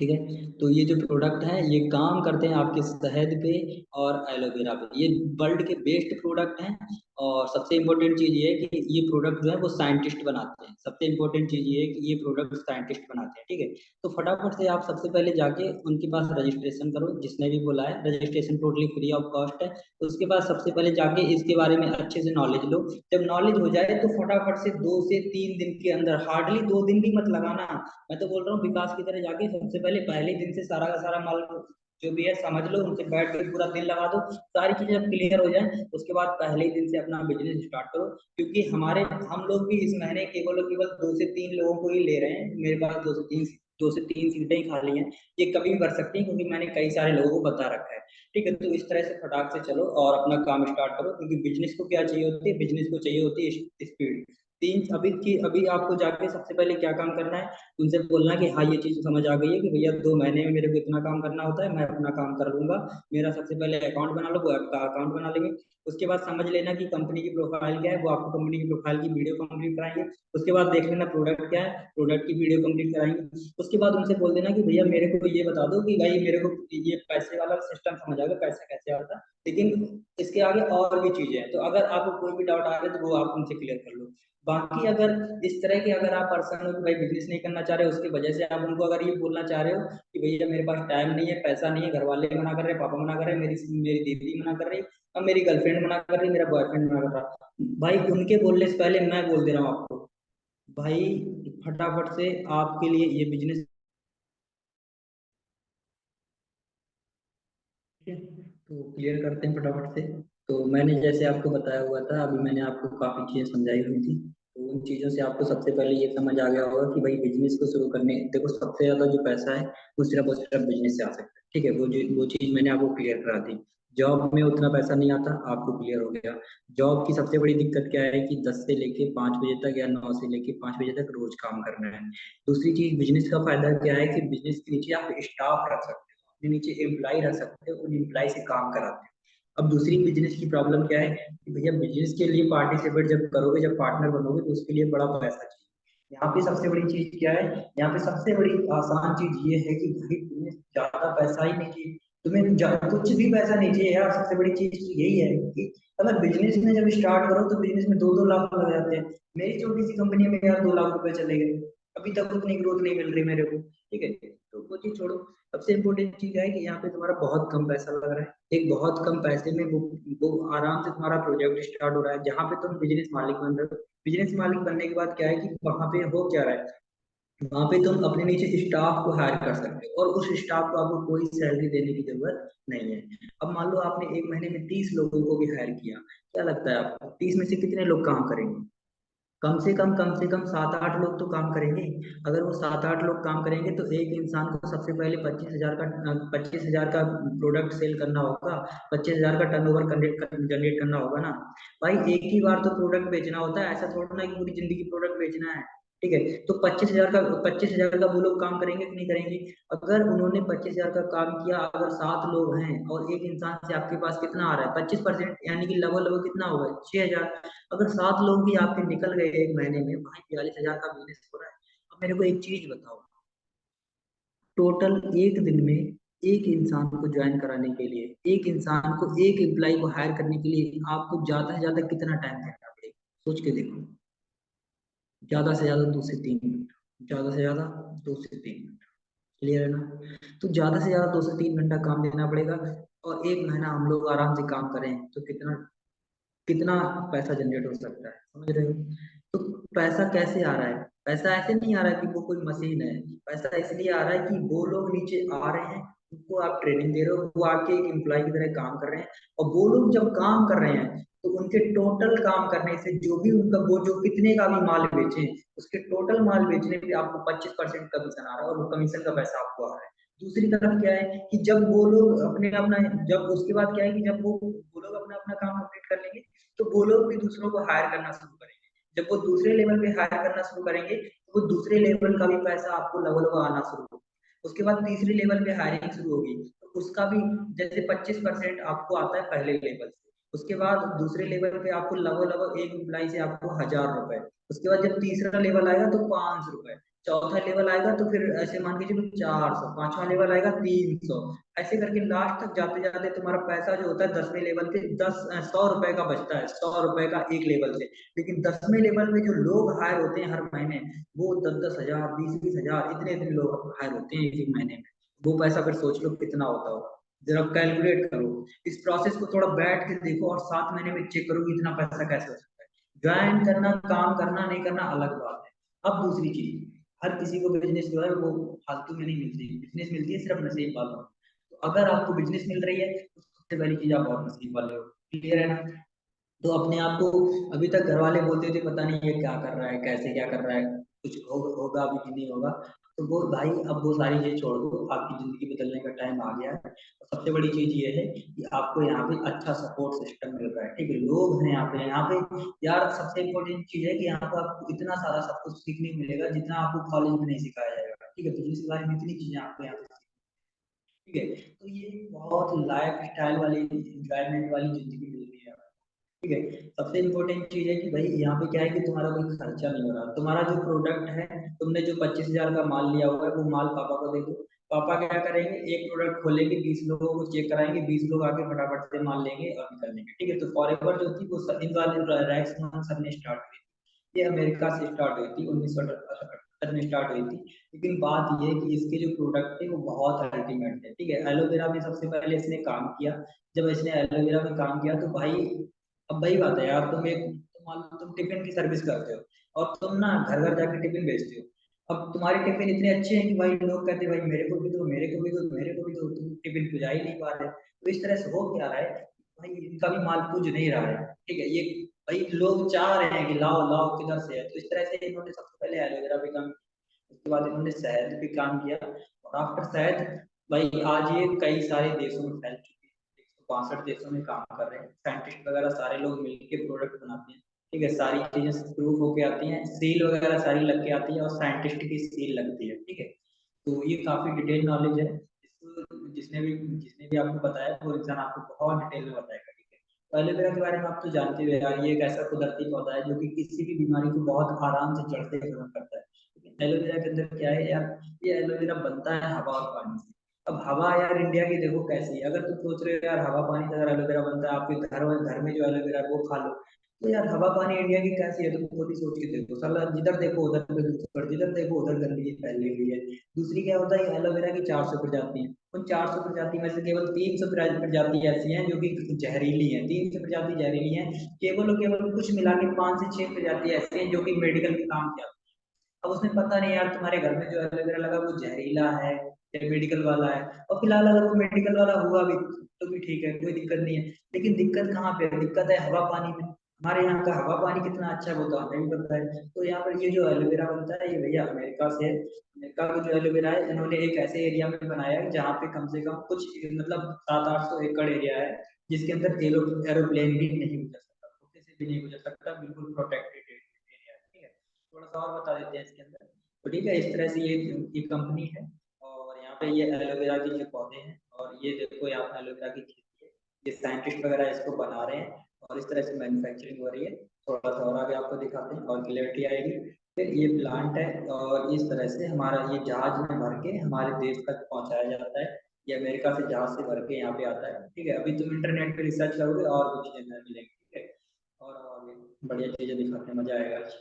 ठीक है, तो ये जो प्रोडक्ट है ये काम करते हैं आपके शहद पे और एलोवेरा पे, ये वर्ल्ड के बेस्ट प्रोडक्ट हैं। और सबसे इम्पोर्टेंट चीज ये है कि ये प्रोडक्ट जो है वो साइंटिस्ट बनाते हैं, सबसे इम्पोर्टेंट चीज ये है कि ये प्रोडक्ट साइंटिस्ट बनाते हैं। ठीक है, तो फटाफट से आप सबसे पहले जाके उनके पास रजिस्ट्रेशन करो, जिसने भी बोला है, registration totally free of cost है। तो उसके बाद सबसे पहले जाके इसके बारे में अच्छे से नॉलेज लो। जब नॉलेज हो जाए तो फटाफट से 2 से 3 दिन के अंदर, हार्डली 2 दिन भी मत लगाना, मैं तो बोल रहा हूँ विकास की तरह जाके सबसे पहले पहले दिन से सारा का सारा माल जो भी है समझ लो, उनसे बैठ के पूरा दिन लगा दो, सारी चीजें जब क्लियर हो जाए उसके बाद पहले ही दिन से अपना बिजनेस स्टार्ट करो। क्योंकि हम लोग भी इस महीने केवल और केवल 2 से 3 लोगों को ही ले रहे हैं, मेरे पास 2 से 3 सीटें ही खाली हैं, ये कभी भी बढ़ सकती हैं क्योंकि मैंने कई सारे लोगों को बता रखा है। ठीक है, तो इस तरह से फटाक से चलो और अपना काम स्टार्ट करो, क्योंकि बिजनेस को क्या चाहिए होती है, बिजनेस को चाहिए होती है स्पीड। अभी आपको जाके सबसे पहले क्या काम करना है, उनसे बोलना कि हाँ ये चीज समझ आ गई है कि भैया 2 महीने में मेरे को इतना काम करना होता है, मैं अपना काम कर लूंगा। मेरा सबसे पहले अकाउंट बना लो, वो आपका अकाउंट बना लेंगे। उसके बाद समझ लेना कि कंपनी की प्रोफाइल क्या है, वो आपको कंपनी की प्रोफाइल की वीडियो कंप्लीट कराएंगे। उसके बाद देख लेना प्रोडक्ट क्या है, प्रोडक्ट की वीडियो कंप्लीट कराएंगे। उसके बाद उनसे बोल देना कि भैया मेरे को ये बता दो कि भाई मेरे को ये पैसे वाला सिस्टम समझ आ गया, पैसा कैसे आता है, लेकिन इसके आगे और भी चीजें हैं, तो अगर आपको कोई भी डाउट आ रहा है तो वो आप उनसे क्लियर कर लो। बाकी अगर इस तरह के अगर आप पर्सन हो कि भाई बिजनेस नहीं करना चाह रहे, उसकी वजह से आप उनको अगर ये बोलना चाह रहे हो कि भैया मेरे पास टाइम नहीं है, पैसा नहीं है, घर वाले मना कर रहे हैं, पापा मना कर रहे हैं, मेरी मेरी दीदी मना कर रही है, अब मेरी गर्लफ्रेंड मना कर रही है, मेरा बॉयफ्रेंड मना कर रहा है, भाई उनके बोलने से पहले मैं बोल दे रहा हूँ आपको, भाई फटाफट से आपके लिए ये बिजनेस। तो क्लियर करते हैं फटाफट से। तो मैंने जैसे आपको बताया हुआ था, अभी मैंने आपको काफी चीजें समझाई हुई थी, तो उन चीजों से आपको सबसे पहले ये समझ आ गया होगा कि भाई बिजनेस को शुरू करने, देखो सबसे ज्यादा जो पैसा है वो सिर्फ और सिर्फ बिजनेस से आ सकता है। ठीक है, वो चीज मैंने आपको क्लियर करा दी। जॉब में उतना पैसा नहीं आता, आपको क्लियर हो गया। जॉब की सबसे बड़ी दिक्कत क्या है कि 10 से लेके 5 बजे तक या 9 से लेके 5 बजे तक रोज काम करना है। दूसरी चीज बिजनेस का फायदा क्या है कि बिजनेस के नीचे आप स्टाफ रख सकते हो, अपने नीचे एम्प्लॉय रख सकते हो, उन एम्प्लॉय से काम कराते हो। अब दूसरी बिजनेस की प्रॉब्लम क्या है कि भैया बिजनेस के लिए पार्टिसिपेट जब करोगे, जब पार्टनर बनोगे, तो उसके लिए बड़ा पैसा चाहिए। यहाँ पे सबसे बड़ी चीज क्या है, यहाँ पे सबसे बड़ी आसान चीज ये है कि भाई तुम्हें ज्यादा पैसा ही नहीं चाहिए, कुछ भी पैसा नहीं चाहिए यार। सबसे बड़ी चीज तो यही है कि अगर बिजनेस में जब स्टार्ट करो तो बिजनेस में 2-2 लाख लग जाते हैं। मेरी छोटी सी कंपनी में यार 2 लाख रुपए चले गए, अभी तक उतनी ग्रोथ नहीं मिल रही मेरे को। ठीक है, तो वो चीज छोड़ो। सबसे इम्पोर्टेंट चीज है कि यहाँ पे तुम्हारा बहुत कम पैसा लग रहा है, एक बहुत कम पैसे में वो आराम से तुम्हारा प्रोजेक्ट स्टार्ट हो रहा है, जहाँ पे तुम बिजनेस मालिक बन रहे हो। बिजनेस मालिक बनने के बाद क्या है कि वहां पे हो क्या रहा है, वहां पे तुम अपने नीचे स्टाफ को हायर कर सकते हो, और उस स्टाफ को आपको कोई सैलरी देने की जरूरत नहीं है। अब मान लो आपने एक महीने में 30 लोगों को भी हायर किया, क्या लगता है आपको 30 में से कितने लोग काम करेंगे? कम से कम 7-8 लोग तो काम करेंगे। अगर वो 7-8 लोग काम करेंगे तो एक इंसान को सबसे पहले 25,000 का प्रोडक्ट सेल करना होगा, 25,000 का टर्नओवर जनरेट करना होगा ना। भाई एक ही बार तो प्रोडक्ट बेचना होता है, ऐसा थोड़ा ना कि पूरी जिंदगी प्रोडक्ट बेचना है। ठीक है, तो 25,000 का वो लोग काम करेंगे कि नहीं करेंगे? अगर उन्होंने 25,000 का काम किया, अगर 7 लोग हैं और एक इंसान से आपके पास कितना आ रहा है, 25%, यानी कि लगभग लगभग कितना होगा, 6,000। अगर 7 लोग भी आपके निकल गए एक महीने में, भाई 42,000 का बिजनेस हो रहा है। अब मेरे को एक चीज बताओ, टोटल एक दिन में एक इंसान को ज्वाइन कराने के लिए, एक इंसान को, एक एम्प्लॉय को हायर करने के लिए आपको ज्यादा से ज्यादा कितना टाइम देना पड़ेगा, सोच के देखो। ज़्यादा से ज़्यादा 2 से 3 मिनट, ज़्यादा से ज़्यादा 2 से 3 मिनट। क्लियर है ना? तो ज़्यादा से ज़्यादा 2 से 3 घंटा काम देना पड़ेगा। और 1 महीना हम लोग आराम से काम करें तो कितना कितना पैसा जनरेट हो सकता है, समझ रहे हो? तो पैसा कैसे आ रहा है? पैसा ऐसे नहीं आ रहा है कि वो कोई मशीन है। पैसा इसलिए आ रहा है कि वो लोग नीचे आ रहे हैं, उनको आप ट्रेनिंग दे रहे हो, वो आके एक एम्प्लॉय की तरह काम कर रहे हैं। और वो लोग जब काम कर रहे हैं तो उनके टोटल काम करने से जो भी उनका वो जो कितने का भी माल बेचे, उसके टोटल माल बेचने पे आपको 25% कमीशन आ रहा है, और वो कमीशन का पैसा आपको आ रहा है। दूसरी तरफ क्या है कि जब वो लोग अपने अपना जब उसके बाद क्या है कि जब वो लोग अपना अपना काम कंप्लीट कर लेंगे, तो वो लोग भी दूसरों को हायर करना शुरू करेंगे। जब वो दूसरे लेवल पे हायर करना शुरू करेंगे, तो वो दूसरे लेवल का भी पैसा आपको लगभग लगभग आना शुरू होगा। उसके बाद तीसरे लेवल पे हायरिंग शुरू होगी, तो उसका भी जैसे 25% आपको आता है पहले लेवल से। उसके बाद दूसरे लेवल पे आपको लगभग लगभग एक एम्प्लॉय से आपको 1000 रुपए। उसके बाद जब तीसरा लेवल आएगा तो 500 रुपए। चौथा लेवल आएगा तो फिर ऐसे मान के चलो 400। पांचवा लेवल आएगा 300। ऐसे करके लास्ट तक जाते जाते तुम्हारा पैसा जो होता है 10वें लेवल पे 100 रुपए का बचता है, 100 रुपए का एक लेवल से। लेकिन 10वें लेवल में जो लोग हायर होते हैं हर महीने, वो 10-10 हजार, 20-20 हजार, इतने इतने लोग हायर होते हैं एक एक महीने में। वो पैसा फिर सोच लो कितना होता होगा। जरा कैलकुलेट करो, इस प्रोसेस को थोड़ा बैठ के देखो और 7 महीने में चेक करो कि इतना पैसा कैसे हो सकता है। ज्वाइन करना, काम करना नहीं करना अलग बात है। अब दूसरी चीज, हर किसी को बिजनेस जो है वो फालतू में नहीं मिलती। बिजनेस मिलती है सिर्फ नसीब वालों को। तो अगर आपको बिजनेस मिल रही है तो सबसे पहली चीज आप बहुत नसीब वाले हो। क्लियर है ना? तो अपने आप को, अभी तक घर वाले बोलते थे पता नहीं ये क्या कर रहा है, कैसे क्या कर रहा है, कुछ होगा भी कि नहीं होगा। तो वो भाई अब वो सारी चीज छोड़ दो, आपकी जिंदगी बदलने का टाइम आ गया है। और सबसे बड़ी चीज ये है कि आपको यहाँ पे अच्छा सपोर्ट सिस्टम मिल रहा है, ठीक है, लोग हैं यहाँ पे। यार सबसे इम्पोर्टेंट चीज है कि यहाँ पे आपको इतना सारा सब कुछ सीखने को मिलेगा जितना आपको कॉलेज में नहीं सिखाया जाएगा, ठीक है, बिजनेस के बारे में इतनी चीजें आपको यहाँ पे, ठीक है। तो ये बहुत लाइफ स्टाइल वाली इंजॉयमेंट वाली जिंदगी मिल रही है, ठीक है। सबसे इम्पोर्टेंट चीज है कि भाई यहाँ पे क्या है कि तुम्हारा कोई खर्चा नहीं हो रहा। तुम्हारा जो प्रोडक्ट है, तुमने जो 25,000 का माल लिया हुआ है वो माल पापा को दे दो। पापा क्या करेंगे, एक प्रोडक्ट खोलेंगे, 20 लोगों को चेक कराएंगे, 20 लोग आके फटाफट से माल लेंगे और निकल लेंगे, ठीक है। तो फॉरएवर जो थी वो इन वाले रैक्स सर ने स्टार्ट की, ये अमेरिका से स्टार्ट हुई थी, 1978 में स्टार्ट हुई थी। लेकिन बात ये है कि इसके जो प्रोडक्ट थे वो बहुत अल्टीमेट थे, ठीक है। एलोवेरा में सबसे पहले इसने काम किया। जब इसने एलोवेरा में काम किया तो भाई, अब वही बात है यार, मान लो तुम टिफिन की सर्विस करते हो और तुम ना घर घर जाके टिफिन बेचते हो। अब तुम्हारे टिफिन इतने अच्छे हैं कि भाई लोग कहते हैं भाई मेरे को भी दो, मेरे को भी दो, मेरे को भी दो, तुम टिफिन पुजा ही नहीं पा रहे। तो इस तरह से हो क्या रहा है, भाई इनका भी माल पुज नहीं रहा है, ठीक है। ये भाई लोग चाह रहे हैं कि लाओ लाओ किधर से है, तो इस तरह से इन्होंने सबसे पहले एलोवेरा पे काम, उसके बाद इन्होंने शहद पे काम किया। और आफ्टर शहद, भाई आज ये कई सारे देशों में फैल चुकी है, 162 देशों में काम कर रहे हैं, साइंटिस्ट वगैरह सारे लोग मिलकर प्रोडक्ट बनाते हैं, ठीक है। सारी चीजें प्रूफ होके आती हैं, सील वगैरह सारी लग के आती है और साइंटिस्ट की सील लगती है, ठीक है। तो ये काफी डिटेल नॉलेज है। जिसने भी आपको बताया वो इंसान आपको बहुत डिटेल में बताएगा, ठीक है। तो एलोवेरा के बारे में आप तो जानते हो यार, ये एक ऐसा कुदरती पौधा है जो कि किसी भी बीमारी को बहुत आराम से जड़ से खत्म करता है। लेकिन एलोवेरा के अंदर क्या है यार, ये एलोवेरा बनता है हवा और पानी से। अब हवा यार इंडिया की देखो कैसी है, अगर तुम सोच रहे हो यार हवा पानी से अगर एलोवेरा बनता है, आपके घर में जो एलोवेरा है वो खा लो, तो यार हवा पानी इंडिया की कैसी है तुम खुद ही सोच के देखो साला, जिधर देखो उधर प्रदूषण, जिधर देखो उधर गंदगी फैली हुई है। दूसरी क्या होता है, एलोवेरा की 400 प्रजाति हैं, उन 400 प्रजाति में से केवल 300 प्रजाति ऐसी हैं जो कि जहरीली हैं, 300 प्रजाति जहरीली हैं। केवल और केवल कुछ मिला के 5 से 6 प्रजाति ऐसी हैं जो कि मेडिकल में काम किया। अब उसमें पता नहीं यार तुम्हारे घर में जो एलोवेरा लगा वो जहरीला है या मेडिकल वाला है। और फिलहाल अगर वो मेडिकल वाला हुआ भी तो भी ठीक है, कोई दिक्कत नहीं है। लेकिन दिक्कत कहाँ पे है, दिक्कत है हवा पानी में। हमारे यहाँ का हवा पानी कितना अच्छा है वो तो हमें भी पता है। तो यहाँ पर ये जो एलोवेरा बनता है ये भैया अमेरिका से है। अमेरिका का जो एलोवेरा है इन्होंने एक ऐसे एरिया में बनाया है जहाँ पे कम से कम कुछ मतलब 700-800 एकड़ एरिया है, जिसके अंदर एरोप्लेन भी नहीं गुजर सकता, छोटे से भी नहीं गुजर सकता, बिल्कुल प्रोटेक्टेड एरिया है, ठीक है। थोड़ा सा और बता देते हैं इसके अंदर। तो ठीक है, इस तरह से ये कंपनी है। और यहाँ पे ये एलोवेरा के जो पौधे हैं, और ये देखो यहाँ पे एलोवेरा की खेती है, ये साइंटिस्ट वगैरह इसको बना रहे हैं और इस तरह से मैन्युफैक्चरिंग हो रही है। थोड़ा सा और आगे आपको दिखाते हैं और क्लियरिटी आएगी। फिर ये प्लांट है और इस तरह से हमारा ये जहाज में भर के हमारे देश तक पहुंचाया जाता है। ये अमेरिका से जहाज से भर के यहाँ पे आता है, ठीक है। अभी तुम इंटरनेट पे रिसर्च करोगे और कुछ चीजें मिलेंगी, ठीक है। और आगे बढ़िया चीजें दिखाते हैं, मजा आएगा आज।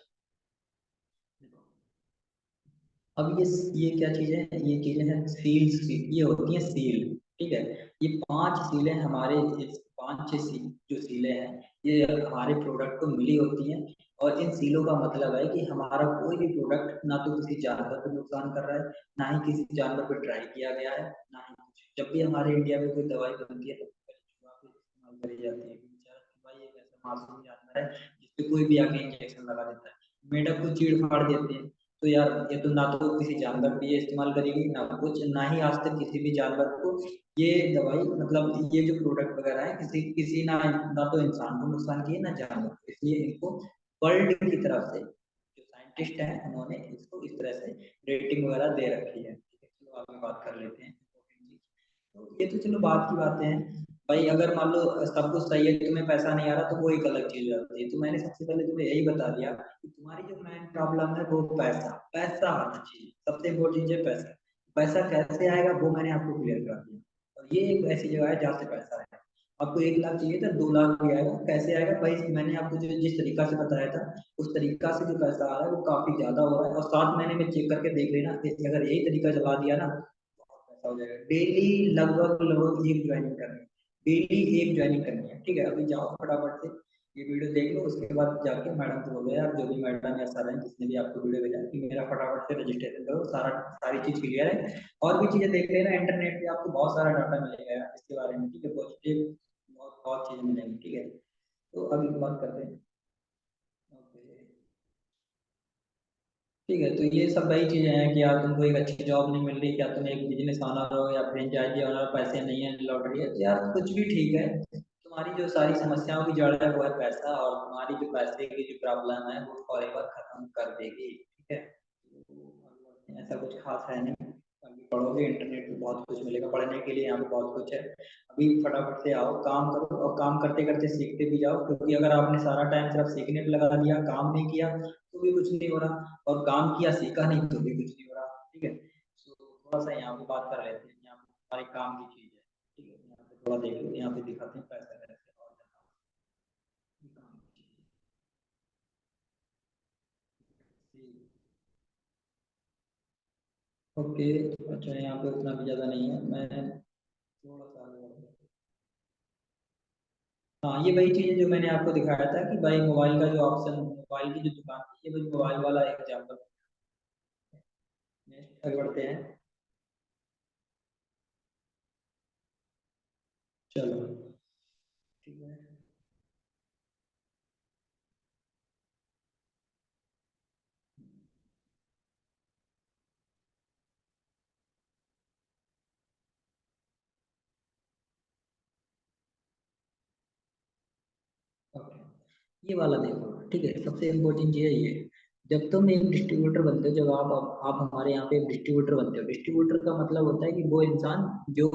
अब ये क्या चीजें हैं, ये चीजें हैं सील्स, ये होती हैं सील। ठीक है, ये 5 सीलें हमारे, इस 5 6 सील जो सीलें हैं, ये हमारे प्रोडक्ट को मिली होती हैं। और इन सीलों का मतलब है कि हमारा कोई भी प्रोडक्ट ना तो किसी जानवर को नुकसान कर रहा है, ना ही किसी जानवर पर ट्राई किया गया है, ना ही कुछ। जब भी हमारे इंडिया में कोई दवाई बनती है तो पहले चूहा पे इस्तेमाल करी जाती है, कि बेचारा चूहा एक ऐसा मासूम जानवर है जिसपे कोई भी आके इंजेक्शन लगा देता है, मेढक को चीड़ फाड़ देते हैं। तो यार ये तो ना तो किसी जानवर पे ये इस्तेमाल करेगी, ना कुछ, ना ही आज तक किसी भी जानवर को ये दवाई, मतलब ये जो प्रोडक्ट वगैरह है, किसी किसी ना ना तो इंसान को नुकसान किए ना जानवर को। इसलिए इनको वर्ल्ड की तरफ से जो साइंटिस्ट हैं उन्होंने इसको इस तरह से रेटिंग वगैरह दे रखी है। ठीक है, चलो आगे बात कर लेते हैं। तो ये तो चलो बात की बातें हैं। भाई अगर मान लो सब कुछ सही है, तुम्हें पैसा नहीं आ रहा, तो वो एक अलग चीज हो जाती है। तो मैंने सबसे पहले तुम्हें यही बता दिया कि तुम्हारी जो मेन प्रॉब्लम है वो पैसा, पैसा आना चाहिए। सबसे इम्पोर्टेंट चीज है पैसा। पैसा कैसे आएगा वो मैंने आपको क्लियर कर दिया। और ये एक ऐसी जगह है जहाँ से पैसा आएगा। आपको 1 लाख चाहिए था, 2 लाख भी आएगा, कैसे आएगा भाई? मैंने आपको जो जिस तरीका से बताया था, उस तरीका से जो पैसा आ रहा है वो काफी ज्यादा हो रहा है। और 7 महीने में चेक करके देख लेना कि अगर यही तरीका चला दिया ना, पैसा हो जाएगा। डेली लगभग लगभग एक ज्वाइनिंग करनी है, डेली एक ज्वाइनिंग करनी है। ठीक है, अभी जाओ फटाफट से ये वीडियो देख लो, उसके बाद जाके मैडम को बोलो यार, जो भी मैडम या सर हैं जिसने भी आपको वीडियो भेजा है, कि मेरा फटाफट से रजिस्ट्रेशन करो, सारा सारी चीज क्लियर है। और भी चीजें देख लेना, इंटरनेट पे आपको बहुत सारा डाटा मिलेगा यार इसके बारे में। ठीक है, पॉजिटिव बहुत बहुत चीजें मिलेंगी। ठीक है, तो अभी बात करते हैं। ओके, ठीक है, तो ये सब वही चीजें हैं कि यार तुमको एक अच्छी जॉब नहीं मिल रही, क्या तुम एक बिजनेस ऑनर हो या फ्रेंचाइजी ऑनर, पैसे नहीं है, लॉटरी है, तो यार कुछ भी ठीक है। तुम्हारी जो सारी समस्याओं की जड़ है वो है पैसा, और तुम्हारी जो पैसे की जो प्रॉब्लम है वो फॉरएवर खत्म कर देगी। ठीक है, तो ऐसा कुछ खास है नहीं। अभी पढ़ोगे इंटरनेट पे बहुत कुछ मिलेगा पढ़ने के लिए, यहाँ पे बहुत कुछ है। अभी फटाफट से आओ, काम करो, और काम करते करते सीखते भी जाओ, क्योंकि अगर आपने सारा टाइम सिर्फ सीखने पे लगा दिया, काम नहीं किया, तो भी कुछ नहीं हो रहा। और काम किया सीखा नहीं तो भी कुछ नहीं हो रहा। ठीक है, तो थोड़ा सा यहाँ पे बात कर लेते हैं। यहाँ पे हमारे काम की चीज है। ठीक है, यहाँ पे थोड़ा देख लो, यहाँ पे दिखाते हैं पैसा कैसे और ज्यादा काम की चीज है। ओके, अच्छा यहाँ पे उतना भी ज्यादा नहीं है, मैं थोड़ा सा आगे बढ़ता हूँ। हाँ, ये वही चीज है जो मैंने आपको दिखाया था कि भाई मोबाइल का जो ऑप्शन, मोबाइल की जो दुकान थी, ये भाई मोबाइल वाला एग्जाम्पल। नेक्स्ट आगे बढ़ते हैं। चलो, ठीक है। ओके, ये वाला देखो। ठीक है, सबसे इम्पोर्टेंट चीज है ये। जब तुम एक डिस्ट्रीब्यूटर बनते हो, जब आप हमारे यहाँ पे एक डिस्ट्रीब्यूटर बनते हो, डिस्ट्रीब्यूटर का मतलब होता है कि वो इंसान जो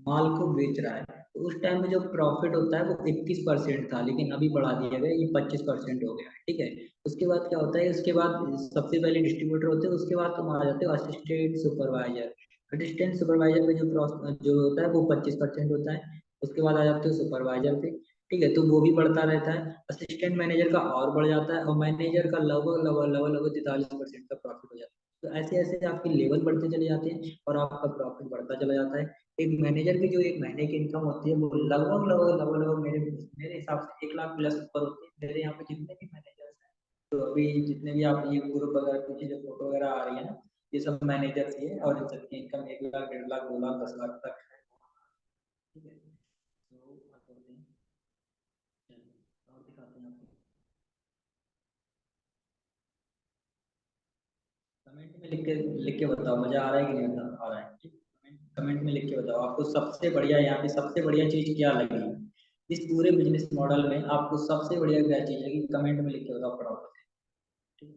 माल को बेच रहा है, तो उस टाइम में जो प्रॉफिट होता है वो 21% था, लेकिन अभी बढ़ा दिया गया, ये 25% हो गया। ठीक है, उसके बाद क्या होता है, उसके बाद सबसे पहले डिस्ट्रीब्यूटर होते हैं, उसके बाद तुम आ जाते हो असिस्टेंट सुपरवाइजर। असिस्टेंट सुपरवाइजर में जो होता है वो 25% होता है। उसके बाद आ जाते हो सुपरवाइजर पे। ठीक है, तो वो भी बढ़ता रहता है। असिस्टेंट मैनेजर का और बढ़ जाता है, और मैनेजर का लगभग लगभग लगभग लगभग 43% का प्रॉफिट हो जाता है। तो ऐसे ऐसे आपके लेवल बढ़ते चले जाते हैं और आपका प्रॉफिट बढ़ता चला जाता है। एक मैनेजर की जो एक महीने की इनकम होती है वो लगभग लगभग लगभग लगभग मेरे मेरे हिसाब से 1 लाख प्लस ऊपर होती है। मेरे यहाँ पे जितने भी मैनेजर्स हैं, तो अभी जितने भी आप ये ग्रुप वगैरह की जो फोटो वगैरह आ रही है ना, ये सब मैनेजर्स ही है, और इन सबकी इनकम 1 लाख 1.5 लाख 2 लाख 10 लाख तक है। ठीक है, तो आप बोलते हैं, चलिए, और दिखाते हैं आपको। कमेंट में लिख के बताओ, मजा आ रहा है कि नहीं आ रहा है? ठीक, कमेंट में लिख के बताओ आपको सबसे बढ़िया, यहाँ पे सबसे बढ़िया चीज क्या लगी इस पूरे बिजनेस मॉडल में। आपको सबसे बढ़िया क्या चीज लगी, कमेंट में लिख के बताओ फटाफट। ठीक,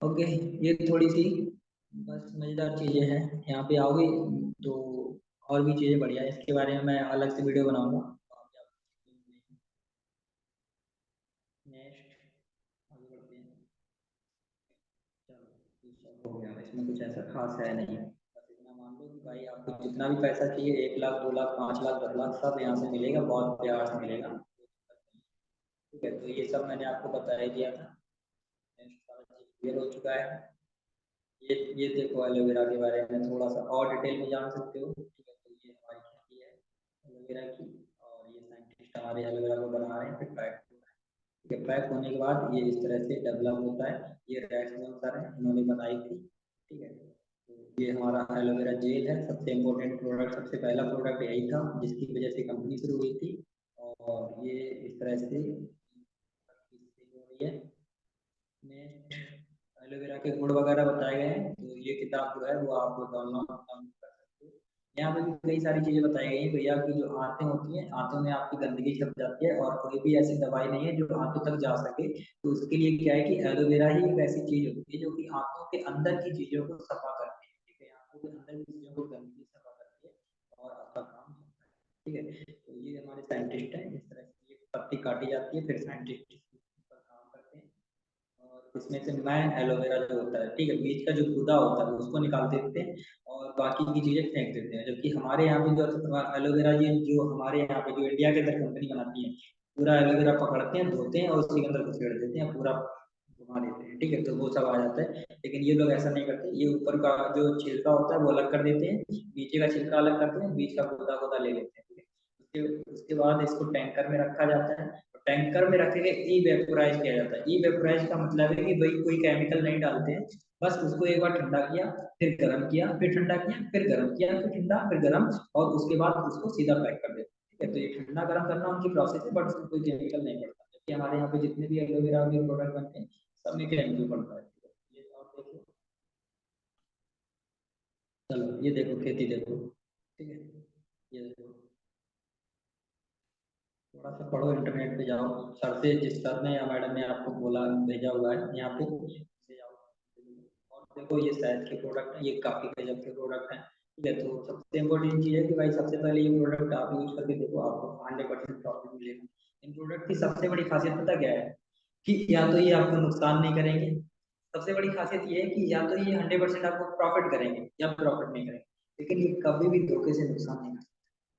ओके। ये थोड़ी सी बस मजेदार चीजें हैं, यहाँ पे आओगे तो और भी चीजें बढ़िया है, इसके बारे में मैं अलग से वीडियो बनाऊंगा। नेक्स्ट आगे बढ़ते हैं। चलो, ये सब हो गया, इसमें कुछ ऐसा खास है नहीं। बस इतना मान लो कि भाई आपको जितना भी पैसा चाहिए, 1 लाख 2 लाख 5 लाख 10 लाख सब यहाँ से मिलेगा, बहुत प्यार से मिलेगा। ठीक है, तो ये सब मैंने आपको बता ही दिया था। नेक्स्ट सारा चीज क्लियर हो चुका है। ये देखो एलोवेरा के बारे में थोड़ा सा और डिटेल में जान सकते हो, ठीक है। तो ये हमारी खेती है एलोवेरा की, और ये साइंटिस्ट हमारे एलोवेरा को बना रहे हैं, फिर पैक, ठीक है। पैक होने के बाद ये इस तरह से डेवलप होता है। ये रैक्समल सर है, इन्होंने बनाई थी, ठीक है। तो ये हमारा एलोवेरा जेल है, सबसे इम्पोर्टेंट प्रोडक्ट, सबसे पहला प्रोडक्ट यही था जिसकी वजह से कंपनी शुरू हुई थी। और ये इस तरह से हो रही है। नेक्स्ट एलोवेरा के गुण वगैरह बताए गए हैं, तो ये किताब जो है वो आप डाउनलोड डाउनलोड कर सकते हो। यहाँ पे भी कई सारी चीजें बताई गई हैं भैया की, जो आंतें होती हैं, आंतों में आपकी गंदगी छप जाती है और कोई भी ऐसी दवाई नहीं है जो आंतों तक जा सके। तो उसके लिए क्या है कि एलोवेरा ही एक ऐसी चीज होती है जो कि आंतों के अंदर की चीजों को सफा करती है, ठीक है। आंतों के अंदर की चीजों को गंदगी सफा करती है और आपका काम होता है, ठीक है। तो ये हमारे साइंटिस्ट हैं, इस तरह से ये पत्ती काटी जाती है, फिर साइंटिस्ट पर काम करते हैं। और इसमें से मैन एलोवेरा जो होता है, ठीक है, बीच का जो गुदा होता है उसको निकाल देते हैं और बाकी की चीजें फेंक देते हैं। जबकि हमारे यहाँ पे जो एलोवेरा जी जो हमारे यहाँ पे जो इंडिया के अंदर कंपनी बनाती है, पूरा एलोवेरा पकड़ते हैं, धोते हैं और उसके अंदर घुसेड़ देते हैं, पूरा घुमा देते हैं, ठीक है। तो वो सब आ जाता है। लेकिन ये लोग ऐसा नहीं करते, ये ऊपर का जो छिलका होता है वो अलग कर देते हैं, नीचे का छिलका अलग करते हैं, बीच का गुदा गुदा ले लेते हैं, ठीक है। उसके बाद इसको टैंकर में रखा जाता है। टैंकर में रख के ई वेपोराइज किया जाता है। ई वेपोराइज का मतलब है कि भाई कोई केमिकल नहीं डालते हैं, बस उसको एक बार ठंडा किया, फिर गर्म किया, फिर ठंडा किया, फिर गर्म किया, फिर ठंडा, फिर गर्म, और उसके बाद उसको सीधा पैक कर देते हैं, ठीक है। तो ये ठंडा गर्म करना उनकी प्रोसेस है, बट उसमें कोई केमिकल नहीं पड़ता। जबकि हमारे यहाँ पे जितने भी एलोवेरा के प्रोडक्ट बनते हैं सब में केमिकल पड़ता है, ठीक है। ये और देखो, चलो ये देखो खेती देखो, ठीक है। ये देखो, थोड़ा सा पढ़ो, इंटरनेट पे जाओ, सर से जिस सर ने या मैडम ने आपको बोला भेजा हुआ है यहाँ पे, से जाओ। और देखो ये शहद के प्रोडक्ट हैं, ये काफी गजब के प्रोडक्ट हैं, ठीक है। तो सबसे इम्पोर्टेंट चीज है कि भाई सबसे पहले ये प्रोडक्ट आप यूज करके देखो, आपको 100% प्रॉफिट मिलेगा। इन प्रोडक्ट की सबसे बड़ी खासियत पता क्या है, कि या तो ये आपको नुकसान नहीं करेंगे। सबसे बड़ी खासियत ये है कि या तो ये 100% आपको प्रॉफिट करेंगे या प्रॉफिट नहीं करेंगे, लेकिन ये कभी भी धोखे से नुकसान नहीं कर सकते,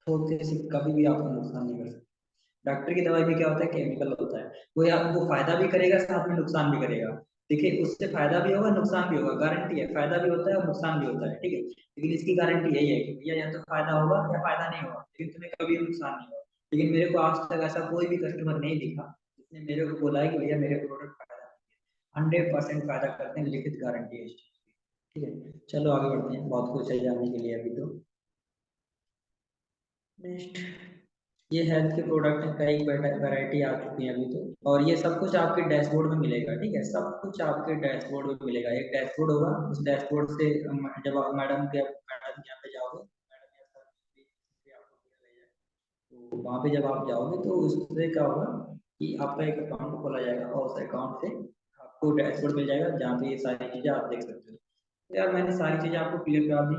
धोखे से कभी भी आपको नुकसान नहीं कर सकते। डॉक्टर की दवाई में क्या होता है, केमिकल होता है, वो आपको फायदा भी करेगा साथ में नुकसान भी करेगा। देखिए उससे फायदा भी होगा नुकसान भी होगा, गारंटी है, फायदा भी होता है और नुकसान भी होता है, ठीक है। लेकिन इसकी गारंटी यही है कि भैया या तो फायदा होगा या फायदा नहीं होगा, लेकिन तुम्हें कभी नुकसान नहीं होगा। लेकिन मेरे को आज तक ऐसा कोई भी कस्टमर नहीं दिखा जिसने मेरे को बोला है कि भैया मेरे प्रोडक्ट फायदा, 100% फायदा करते हैं, लिखित गारंटी है इस चीज़ की, ठीक है। चलो आगे बढ़ते हैं, बहुत कुछ है जानने के लिए अभी तो। नेक्स्ट, ये हेल्थ के प्रोडक्ट हैं, कई वैरायटी आ चुकी है अभी तो, और ये सब कुछ आपके डैशबोर्ड में मिलेगा, ठीक है। सब कुछ आपके डैशबोर्ड में मिलेगा, एक डैशबोर्ड होगा, उस डैशबोर्ड से जब आप मैडम के यहाँ पे जाओगे, मैडम या सर भी आपको ले जाए, तो वहाँ पे जब आप जाओगे तो उससे क्या होगा कि आपका एक अकाउंट खोला जाएगा और उस अकाउंट से आपको डैशबोर्ड मिल जाएगा जहाँ पे ये सारी चीज़ें आप देख सकते हो। तो यार मैंने सारी चीज़ें आपको क्लियर करा दी।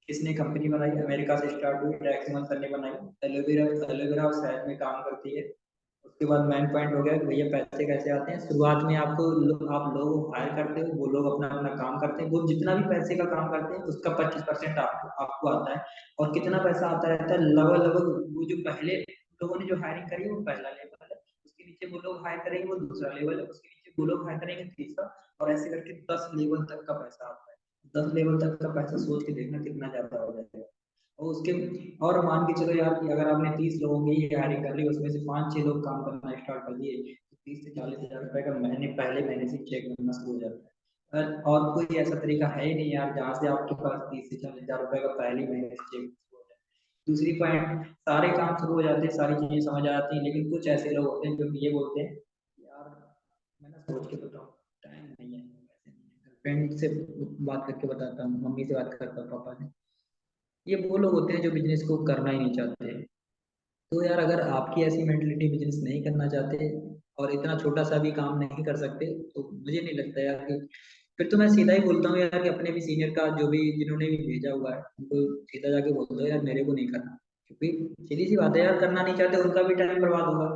किसने कंपनी बनाई, अमेरिका से स्टार्ट हुई, ट्रैक्समल सर ने बनाई, एलोवेरा, एलोवेरा और शहद में काम करती है। उसके बाद मेन पॉइंट हो गया कि भैया पैसे कैसे आते हैं। शुरुआत में आप लोगों को हायर करते हो, वो लोग अपना अपना काम करते हैं, वो जितना भी पैसे का काम करते हैं उसका 25% आपको आता है। और कितना पैसा आता रहता है, लगभग लगभग वो जो पहले लोगों ने जो हायरिंग करी है वो पहला लेवल है, उसके नीचे वो लोग हायर करेंगे वो दूसरा लेवल है, उसके नीचे वो लोग हायर करेंगे तीसरा, और ऐसे करके 10 लेवल तक का पैसा आता है। 10 लेवल तक का पैसा सोच के देखना कितना ज्यादा हो जाएगा। और उसके, और मान के चलो यार कि अगर आपने 30 लोगों की ही हायरिंग कर ली, उसमें से 5-6 लोग काम करना स्टार्ट कर दिए, तो 30 से 40 हजार रुपए का महीने पहले महीने से चेक मिलना शुरू हो जाता है। और कोई ऐसा तरीका है ही नहीं यार जहाँ से आपके पास 30 से 40 हजार रुपए का पहले महीने से चेक शुरू हो जाए। दूसरी पॉइंट, सारे काम शुरू हो जाते हैं, सारी चीजें समझ आ जाती हैं, लेकिन कुछ ऐसे लोग होते हैं जो कि ये बोलते हैं यार मैं ना सोच के बताऊँ, टाइम नहीं है, पैसे नहीं है, फ्रेंड से बात करके बताता हूँ, मम्मी से बात करता हूँ, पापा से। ये वो लोग होते हैं जो बिजनेस को करना ही नहीं चाहते। तो यार अगर आपकी ऐसी मेंटलिटी, बिजनेस नहीं करना चाहते और इतना छोटा सा भी काम नहीं कर सकते, तो मुझे नहीं लगता यार कि, फिर तो मैं सीधा ही बोलता हूँ यार कि अपने भी सीनियर का जो भी जिन्होंने भी भेजा हुआ है उनको सीधा जाके बोल दो यार मेरे को नहीं करना। क्योंकि सीधी सी बात है यार, करना नहीं चाहते उनका भी टाइम बर्बाद होगा।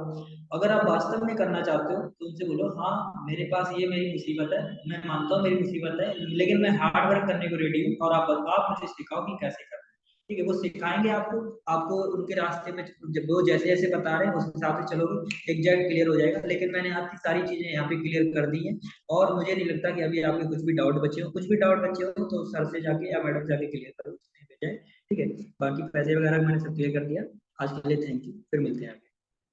अगर आप वास्तव में करना चाहते हो तो उनसे बोलो हाँ मेरे पास ये मेरी मुसीबत है, मैं मानता हूँ मेरी मुसीबत है, लेकिन मैं हार्ड वर्क करने को रेडी हूँ, और आप मुझे सिखाओ कि कैसे करना है। ठीक है, वो सिखाएंगे आपको। आपको उनके रास्ते में जब वो जैसे जैसे बता रहे हैं उस हिसाब से चलोगे, एग्जैक्ट क्लियर हो जाएगा। लेकिन मैंने आपकी सारी चीजें यहाँ पे क्लियर कर दी हैं, और मुझे नहीं लगता कि अभी आपके कुछ भी डाउट बचे हो। कुछ भी डाउट बचे हो तो सर से जाके या मैडम से जाके क्लियर करो, उसमें भेजा है। ठीक है, बाकी पैसे वगैरह मैंने सब क्लियर कर दिया। आज के लिए थैंक यू, फिर मिलते हैं आगे।